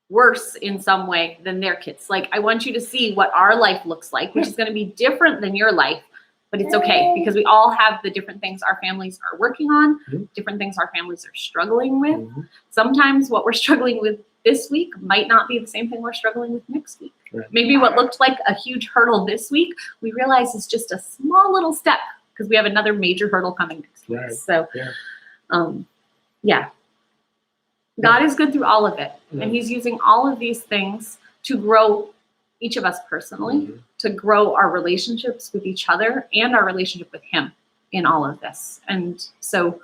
worse in some way than their kids. Like, I want you to see what our life looks like, which is going to be different than your life, but it's okay because we all have the different things our families are working on, different things our families are struggling with. Sometimes what we're struggling with this week might not be the same thing we're struggling with next week. Right. Maybe what looked like a huge hurdle this week, we realize is just a small little step because we have another major hurdle coming next week. Right. So, Yeah. yeah. God is good through all of it. Yeah. And he's using all of these things to grow each of us personally, to grow our relationships with each other and our relationship with him in all of this. And so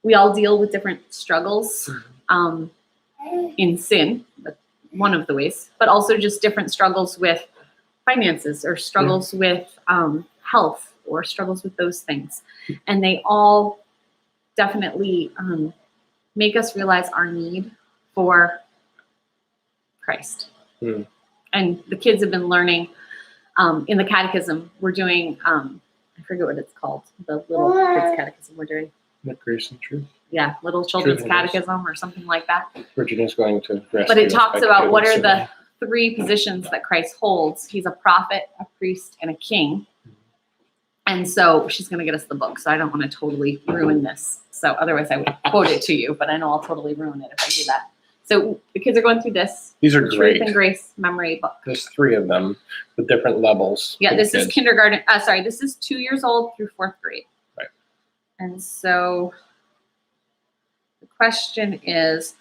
we all deal with different struggles in sin, but one of the ways, but also just different struggles with finances or struggles with health or struggles with those things. And they all definitely make us realize our need for Christ. And the kids have been learning in the catechism. We're doing, I forget what it's called, the little kids catechism we're doing. The grace and truth. Yeah, Little Children's Truth and Grace. Catechism or something like that. Virginia's going to rest. But it talks about what are the 3 positions that Christ holds. He's a prophet, a priest, and a king. And so she's going to get us the book. So I don't want to totally ruin this. So otherwise I would quote it to you, but I know I'll totally ruin it if I do that. So the kids are going through this. These are Truth great. and Grace memory book. There's 3 of them with different levels. Yeah, for this kids. is kindergarten. This is 2 years old through 4th grade. Right. And so the question is,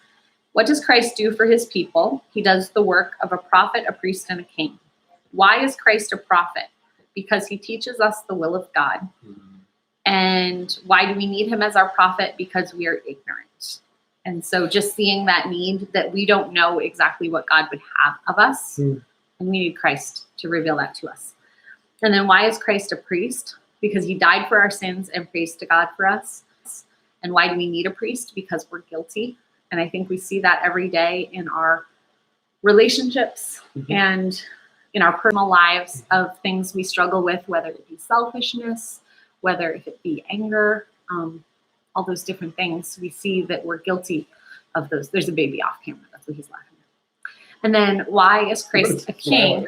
what does Christ do for his people? He does the work of a prophet, a priest, and a king. Why is Christ a prophet? Because he teaches us the will of God. And why do we need him as our prophet? Because we are ignorant. And so just seeing that need that we don't know exactly what God would have of us, and we need Christ to reveal that to us. And then why is Christ a priest? Because he died for our sins and prays to God for us. And why do we need a priest? Because we're guilty. And I think we see that every day in our relationships and in our personal lives of things we struggle with, whether it be selfishness, whether it be anger, all all those different things, we see that we're guilty of those. There's a baby off camera. That's what he's laughing at. And then why is Christ a king?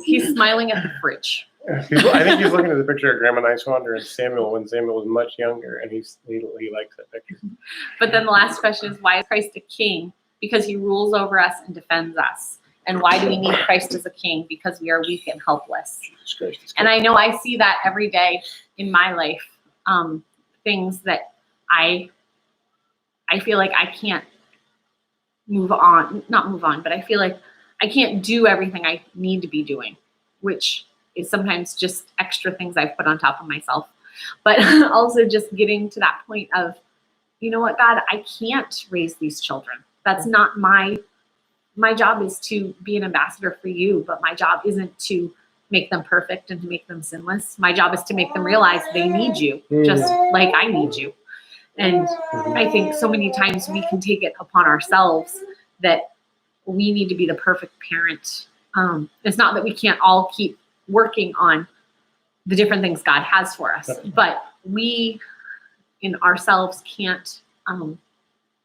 He's smiling at the fridge. I think he's looking at the picture of Grandma Nice Wonder and Samuel when Samuel was much younger, and he likes that picture. But then the last question is, why is Christ a king? Because he rules over us and defends us. And why do we need Christ as a king? Because we are weak and helpless. And I know I see that every day in my life. Things that I feel like I can't not move on, but I feel like I can't do everything I need to be doing, which is sometimes just extra things I've put on top of myself. But also just getting to that point of, you know what, God, I can't raise these children. That's not my job is to be an ambassador for you, but my job isn't to make them perfect and to make them sinless. My job is to make them realize they need you, just like I need you. And I think so many times we can take it upon ourselves that we need to be the perfect parent. It's not that we can't all keep working on the different things God has for us, but we in ourselves can't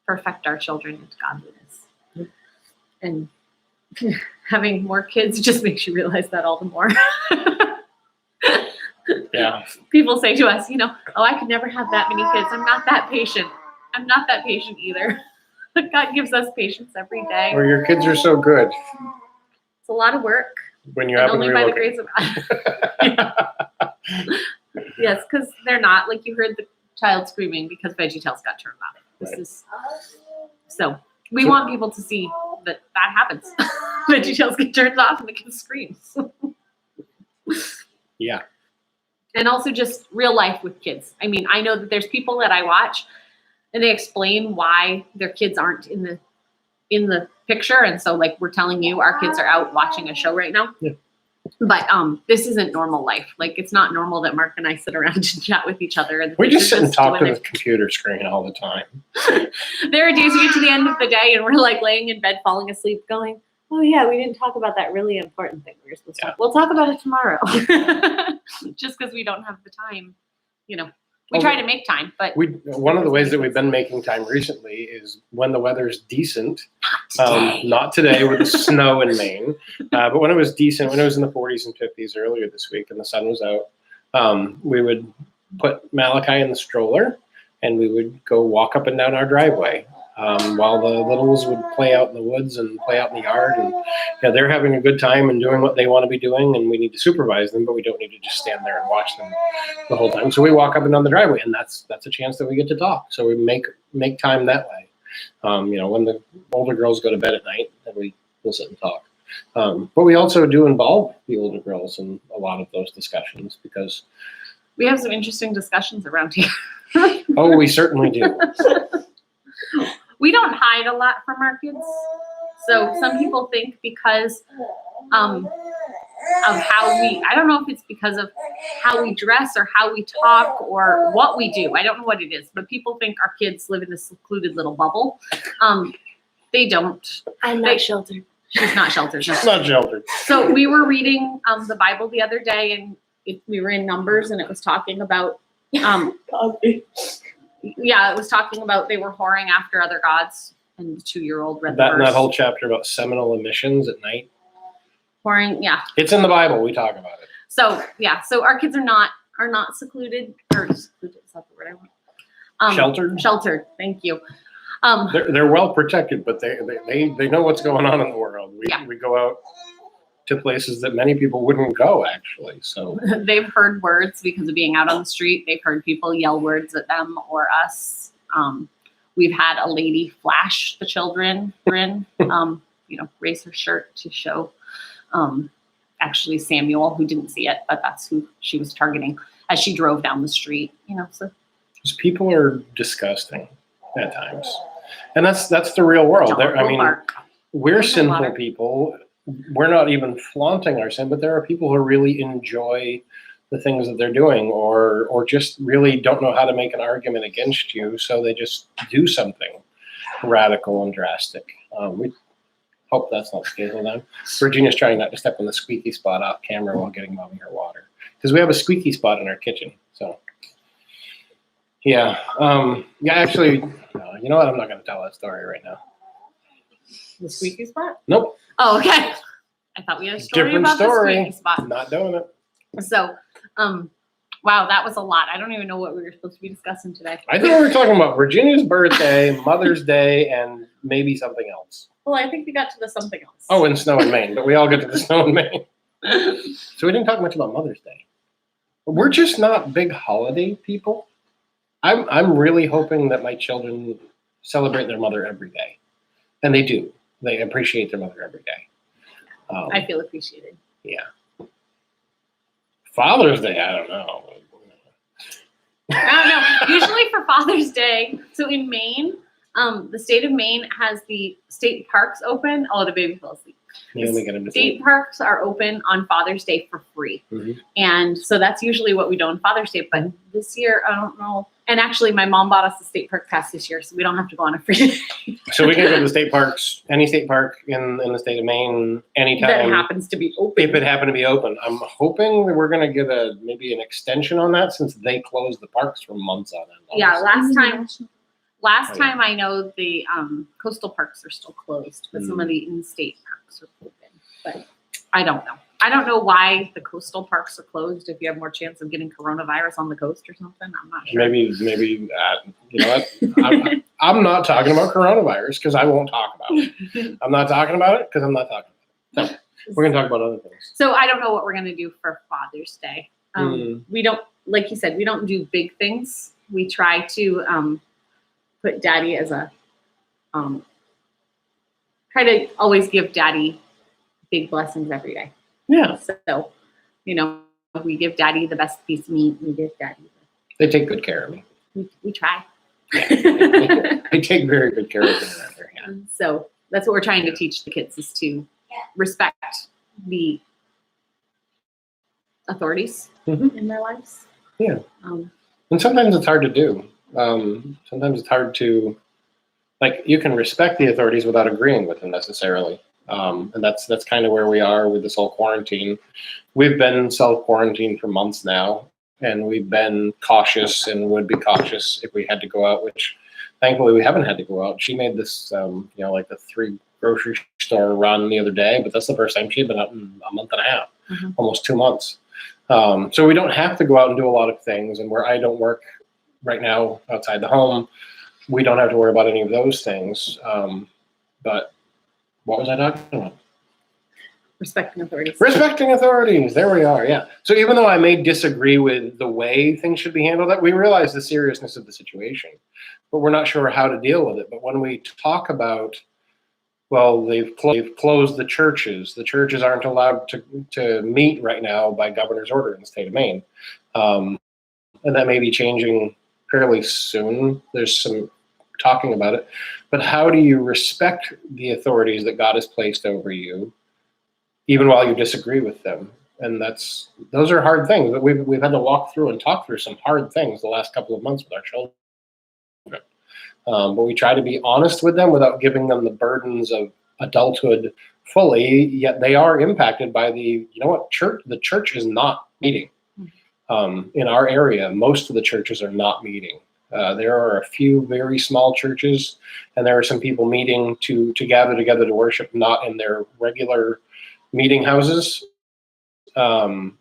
perfect our children into godliness. And having more kids just makes you realize that all the more. Yeah. People say to us, oh, I could never have that many kids. I'm not that patient. I'm not that patient either. God gives us patience every day. Or your kids are so good. It's a lot of work. When you and happen only to by the relocate. grace of God. Yes, because they're not, like you heard the child screaming because VeggieTales got turned off. So we want people to see that happens. VeggieTales get turned off and the kid screams. Yeah. And also just real life with kids. I mean, I know that there's people that I watch and they explain why their kids aren't in the picture. And so like we're telling you, our kids are out watching a show right now. Yeah. But this isn't normal life. Like it's not normal that Mark and I sit around and chat with each other. And we just sit and talk to the computer screen all the time. There are days we get to the end of the day and we're like laying in bed, falling asleep, going, oh yeah, we didn't talk about that really important thing we were supposed to talk. We'll talk about it tomorrow. Just because we don't have the time, we try to make time, but one of the ways that we've been making time recently is when the weather's decent. Not today with the snow in Maine, but when it was decent, when it was in the 40s and 50s earlier this week and the sun was out, we would put Malachi in the stroller and we would go walk up and down our driveway. While the littles would play out in the woods and play out in the yard, and they're having a good time and doing what they want to be doing, and we need to supervise them, but we don't need to just stand there and watch them the whole time. So we walk up and down the driveway, and that's a chance that we get to talk. So we make time that way. When the older girls go to bed at night, then we'll sit and talk. But we also do involve the older girls in a lot of those discussions because we have some interesting discussions around here. Oh, we certainly do. We don't hide a lot from our kids. So some people think because of how I don't know if it's because of how we dress or how we talk or what we do. I don't know what it is, but people think our kids live in this secluded little bubble. They don't. I'm not sheltered. She's not sheltered. She's not sheltered. So we were reading the Bible the other day, and we were in Numbers, and it was talking about it was talking about they were whoring after other gods, and the 2-year-old read the verse. That whole chapter about seminal emissions at night. Whoring, yeah. It's in the Bible. We talk about it. So so our kids are not secluded, or secluded is that the word I want? Sheltered. Sheltered. Thank you. They're well protected, but they know what's going on in the world. We go out to places that many people wouldn't go, actually. So they've heard words because of being out on the street. They've heard people yell words at them or us. We've had a lady flash the children, raise her shirt to show actually Samuel, who didn't see it, but that's who she was targeting as she drove down the street, so. Because people are disgusting at times. And that's the real world. We're sinful people. We're not even flaunting our sin, but there are people who really enjoy the things that they're doing or just really don't know how to make an argument against you, so they just do something radical and drastic. We hope that's not the case with them. Virginia's trying not to step on the squeaky spot off camera while getting mommy her water, because we have a squeaky spot in our kitchen. So Yeah. Yeah. Actually, no, you know what? I'm not going to tell that story right now. The squeaky spot? Nope. Oh, okay. I thought we had a story Different about story. the squeaky spot. I'm not doing it. So, wow, that was a lot. I don't even know what we were supposed to be discussing today. I think we were talking about Virginia's birthday, Mother's Day, and maybe something else. Well, I think we got to the something else. Oh, and snow in Maine, but we all get to the snow in Maine. So we didn't talk much about Mother's Day. We're just not big holiday people. I'm really hoping that my children celebrate their mother every day, and they do. They appreciate their mother every day. I feel appreciated. Yeah. Father's Day, I don't know. I don't know. Usually for Father's Day, so in Maine, the state of Maine has the state parks open. Oh, the baby fell asleep. You only get into State parks are open on Father's Day for free. Mhm. And so that's usually what we do on Father's Day. But this year, I don't know. And actually, my mom bought us the state park pass this year, so we don't have to go on a free day. So we can go to the state parks, any state park in the state of Maine, anytime. That happens to be open. If it happened to be open. I'm hoping that we're going to get maybe an extension on that since they closed the parks for months on end. Yeah, last Oh, yeah. time I know the coastal parks are still closed, but some of the in-state parks are open. But I don't know. I don't know why the coastal parks are closed. If you have more chance of getting coronavirus on the coast or something, I'm not sure. Maybe you know what? I'm not talking about coronavirus because I won't talk about it. I'm not talking about it because I'm not talking about it. So we're going to talk about other things. So I don't know what we're gonna do for Father's Day. We don't, like you said, we don't do big things. We try to put Daddy as a try to always give Daddy big blessings every day. Yeah. So, you know, we give Daddy the best piece of meat. We give Daddy. They take good care of me. We try. They take very good care of me. Yeah. So that's what we're trying to teach the kids is to respect the authorities in their lives. Yeah. And sometimes it's hard to do. Sometimes it's hard to, like, you can respect the authorities without agreeing with them necessarily. And that's kind of where we are with this whole quarantine. We've been self-quarantined for months now, and we've been cautious and would be cautious if we had to go out, which thankfully we haven't had to go out. She made this, like the 3 grocery store run the other day, but that's the first time she'd been out in a month and a half, almost 2 months. So we don't have to go out and do a lot of things. And where I don't work right now outside the home, we don't have to worry about any of those things. But what was I talking about? Respecting authorities. Respecting authorities. There we are. Yeah. So even though I may disagree with the way things should be handled, that we realize the seriousness of the situation, but we're not sure how to deal with it. But when we talk about, well, they've closed the churches. The churches aren't allowed to meet right now by governor's order in the state of Maine, and that may be changing fairly soon. There's some talking about it. But how do you respect the authorities that God has placed over you, even while you disagree with them? And those are hard things. But we've had to walk through and talk through some hard things the last couple of months with our children. But we try to be honest with them without giving them the burdens of adulthood fully, yet they are impacted by the church is not meeting. In our area, most of the churches are not meeting. There are a few very small churches, and there are some people meeting to gather together to worship, not in their regular meeting houses. And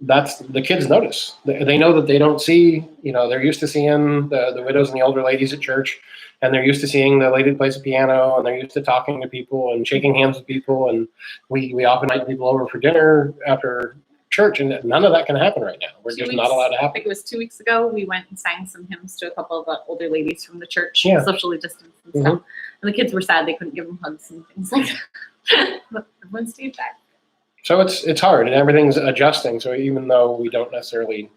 that's the kids notice. They know that they don't see, they're used to seeing the widows and the older ladies at church, and they're used to seeing the lady that plays the piano, and they're used to talking to people and shaking hands with people. And we often invite people over for dinner after church, and none of that can happen right now. We're just not allowed to I happen. think it was 2 weeks ago. We went and sang some hymns to a couple of the older ladies from the church, Yeah. socially distanced and stuff. And the kids were sad they couldn't give them hugs and things like that. But everyone stayed back. So it's hard, and everything's adjusting. So even though we don't necessarily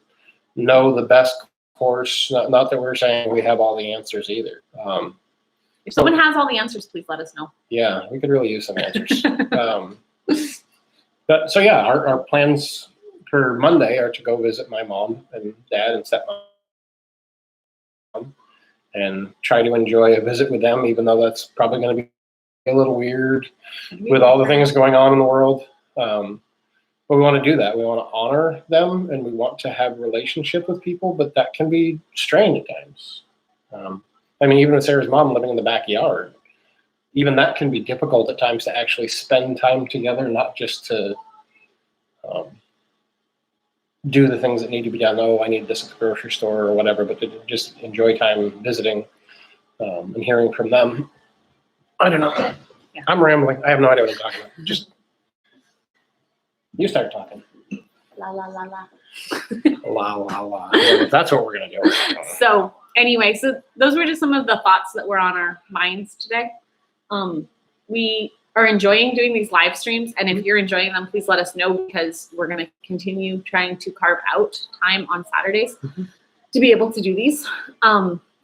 know the best course, not that we're saying we have all the answers either. If someone has all the answers, please let us know. Yeah, we could really use some answers. But so yeah, our plans for Monday are to go visit my mom and dad and stepmom and try to enjoy a visit with them, even though that's probably going to be a little weird with all the things going on in the world. But we want to do that. We want to honor them, and we want to have a relationship with people, but that can be strained at times. I mean, even with Sarah's mom living in the backyard, even that can be difficult at times to actually spend time together, not just to do the things that need to be done. Oh, I need this at the grocery store or whatever, but to just enjoy time visiting and hearing from them. I don't know. Yeah. I'm rambling. I have no idea what I'm talking about. Just you start talking. La la la la. La la la. Yeah, that's what we're gonna do. So anyway, so those were just some of the thoughts that were on our minds today. We are enjoying doing these live streams, and if you're enjoying them, please let us know, because we're going to continue trying to carve out time on Saturdays to be able to do these.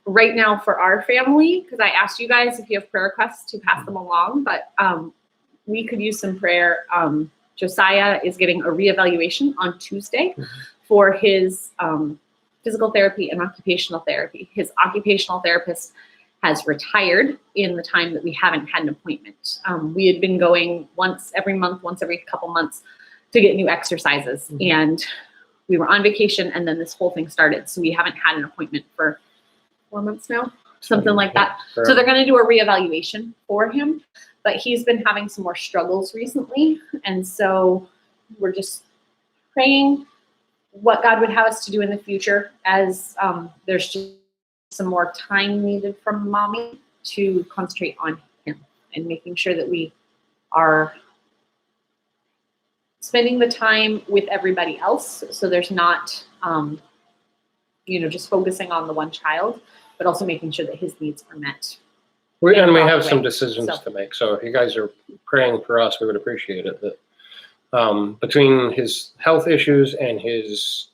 Right now for our family, because I asked you guys if you have prayer requests to pass them along, but we could use some prayer. Josiah is getting a reevaluation on Tuesday for his physical therapy and occupational therapy. His occupational therapist has retired in the time that we haven't had an appointment. We had been going once every month, once every couple months to get new exercises. And we were on vacation, and then this whole thing started. So we haven't had an appointment for 4 months now, something like that. So they're going to do a reevaluation for him, but he's been having some more struggles recently. And so we're just praying what God would have us to do in the future, as there's just some more time needed from mommy to concentrate on him and making sure that we are spending the time with everybody else. So there's not, just focusing on the one child, but also making sure that his needs are met. We have some decisions to make. So if you guys are praying for us, we would appreciate it. That between his health issues and his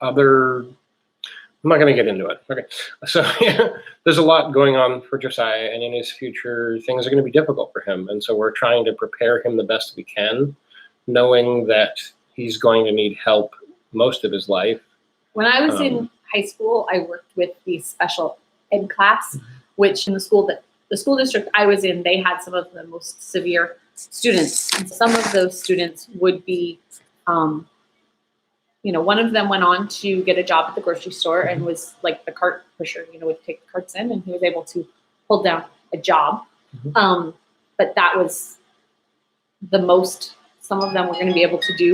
other, I'm not going to get into it. Okay. So there's a lot going on for Josiah, and in his future, things are going to be difficult for him. And so we're trying to prepare him the best we can, knowing that he's going to need help most of his life. When I was in high school, I worked with the special ed class, which in the school district I was in, they had some of the most severe students. And some of those students would be, one of them went on to get a job at the grocery store and was like the cart pusher, would take the carts in, and he was able to hold down a job. But that was the most some of them were going to be able to do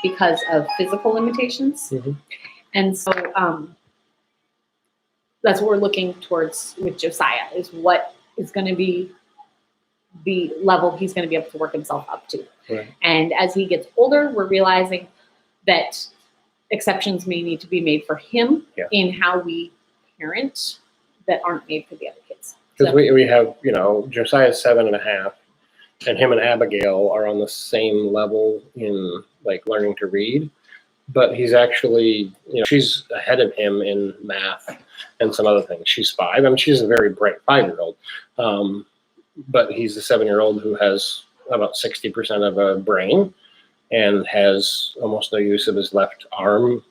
because of physical limitations. And so that's what we're looking towards with Josiah, is what is going to be the level he's going to be able to work himself up to. And as he gets older, we're realizing that exceptions may need to be made for him in how we parent that aren't made for the other kids. Because we have, Josiah's 7.5, and him and Abigail are on the same level in like learning to read. But he's actually, she's ahead of him in math and some other things. She's 5. I mean, she's a very bright 5-year-old. But he's a 7-year-old who has about 60% of a brain and has almost no use of his left arm.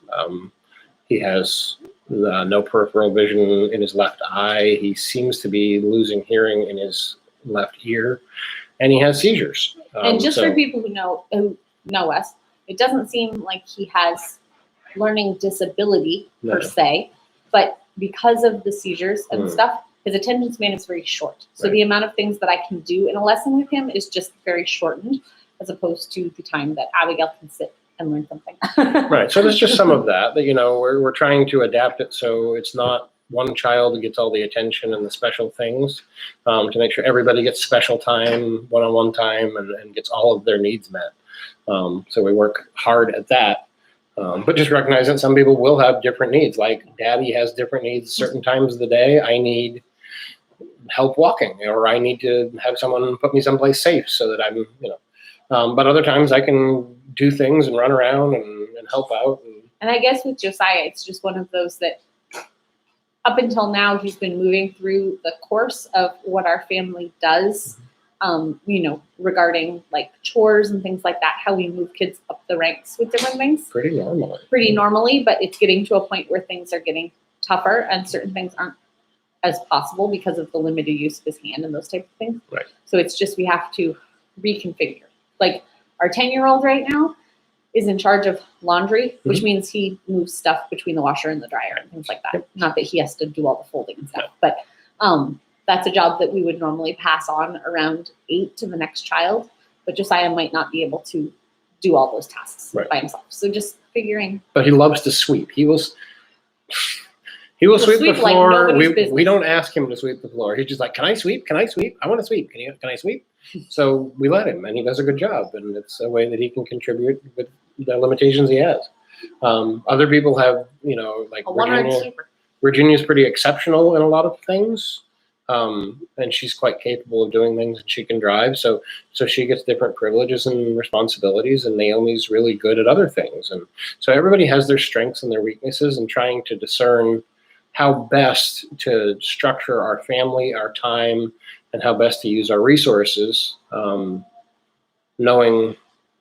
He has no peripheral vision in his left eye. He seems to be losing hearing in his left ear, and he has seizures. And just for people who know us, it doesn't seem like he has learning disability per se, but because of the seizures and stuff, his attention span is very short. So the amount of things that I can do in a lesson with him is just very shortened, as opposed to the time that Abigail can sit and learn something. Right. So there's just some of that we're trying to adapt it so it's not one child gets all the attention and the special things, to make sure everybody gets special time, one-on-one time, and gets all of their needs met. So we work hard at that. But just recognize that some people will have different needs. Like Daddy has different needs certain times of the day. I need help walking, or I need to have someone put me someplace safe so that I'm, but other times I can do things and run around and help out. And I guess with Josiah, it's just one of those that up until now, he's been moving through the course of what our family does, regarding like chores and things like that, how we move kids up the ranks with different things. Pretty normally, but it's getting to a point where things are getting tougher and certain things aren't as possible because of the limited use of his hand and those types of things. Right. So it's just, we have to reconfigure. Like our 10-year-old right now, is in charge of laundry, which Mm-hmm. means he moves stuff between the washer and the dryer and things like that. Not that he has to do all the folding and stuff, but that's a job that we would normally pass on around 8 to the next child. But Josiah might not be able to do all those tasks Right. by himself. So just figuring. But he loves to sweep. He will sweep the sweep like floor. nobody's We business. don't ask him to sweep the floor. He's just like, can I sweep? Can I sweep? I want to sweep. Can I sweep? So we let him, and he does a good job. And it's a way that he can contribute with the limitations he has. Other people have, like A one-armed Virginia. sweeper. Virginia's pretty exceptional in a lot of things. And she's quite capable of doing things, and she can drive. So she gets different privileges and responsibilities, and Naomi's really good at other things. And so everybody has their strengths and their weaknesses, and trying to discern how best to structure our family, our time, and how best to use our resources, knowing,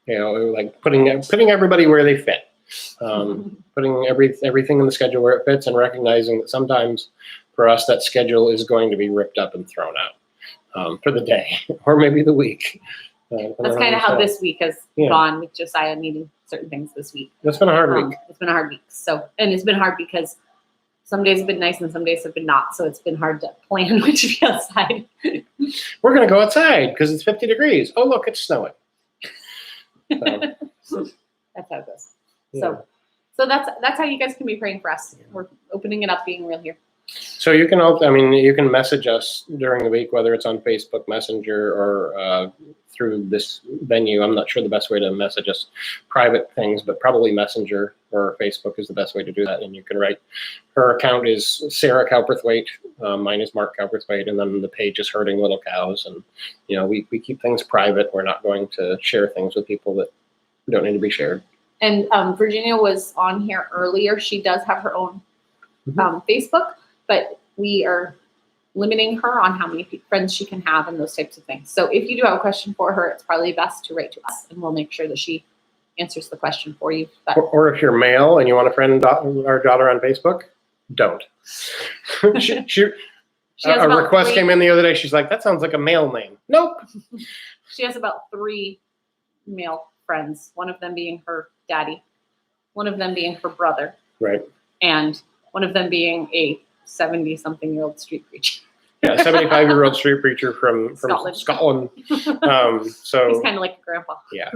like putting everybody where they fit, putting everything in the schedule where it fits, and recognizing that sometimes for us that schedule is going to be ripped up and thrown out for the day or maybe the week. That's kind of how this week has Yeah. gone with Josiah needing certain things this week. That's been a hard week. It's been a hard week. So, and it's been hard because some days have been nice and some days have been not. So it's been hard to plan when to be outside. We're going to go outside because it's 50 degrees. Oh, look, it's snowing. So, That's how it goes. yeah. So that's how you guys can be praying for us. We're opening it up, being real here. So you can message us during the week, whether it's on Facebook Messenger or through this venue. I'm not sure the best way to message us private things, but probably Messenger or Facebook is the best way to do that. And you can write, her account is Sara Cowperthwaite, mine is Mark Cowperthwaite, and then the page is Herding Little Cows. And, we keep things private. We're not going to share things with people that don't need to be shared. And Virginia was on here earlier. She does have her own Facebook, but we are limiting her on how many friends she can have and those types of things. So if you do have a question for her, it's probably best to write to us, and we'll make sure that she answers the question for you. But Or if you're male and you want to friend our daughter on Facebook, don't. she, she has a about request three- came in the other day. She's like, that sounds like a male name. Nope. She has about 3 male friends, one of them being her daddy, one of them being her brother, Right. and one of them being a 70-something-year-old street preacher. Yeah, 75-year-old street preacher from Scotland. Scotland. He's So kind of like a grandpa. yeah,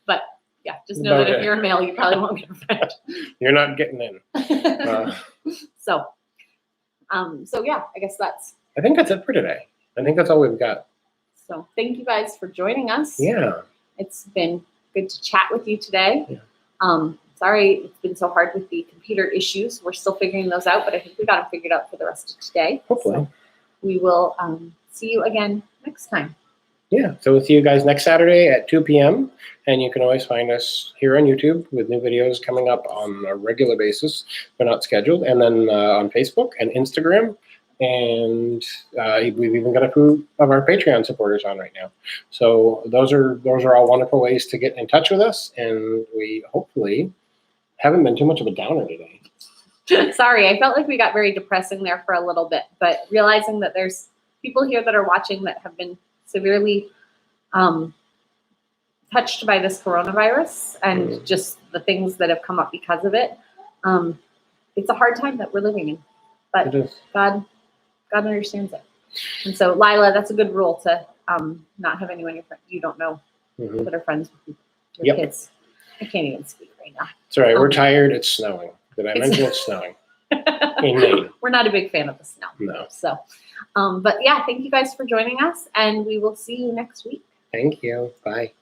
But yeah, just know that Okay. if you're a male, you probably won't get a friend. you're not getting in. So yeah, I guess that's. I think that's it for today. I think that's all we've got. So thank you guys for joining us. Yeah. It's been good to chat with you today. Yeah. Sorry it's been so hard with the computer issues. We're still figuring those out, but I think we got them figured out for the rest of today. Hopefully. So we will see you again next time. Yeah. So we'll see you guys next Saturday at 2 p.m. And you can always find us here on YouTube with new videos coming up on a regular basis. They're not scheduled. And then on Facebook and Instagram. And we've even got a few of our Patreon supporters on right now. So those are all wonderful ways to get in touch with us. And we hopefully haven't been too much of a downer today. Sorry, I felt like we got very depressing there for a little bit, but realizing that there's people here that are watching that have been severely touched by this coronavirus and just the things that have come up because of it. It's a hard time that we're living in, but It is. God understands it. And so, Lila, that's a good rule to not have anyone you don't know Mhm. that are friends with your Yep. kids. I can't even speak right now. It's all right. We're tired. It's snowing. Did I It's- mention it's snowing? In Maine. We're not a big fan of the snow. No. So, but yeah, thank you guys for joining us, and we will see you next week. Thank you. Bye.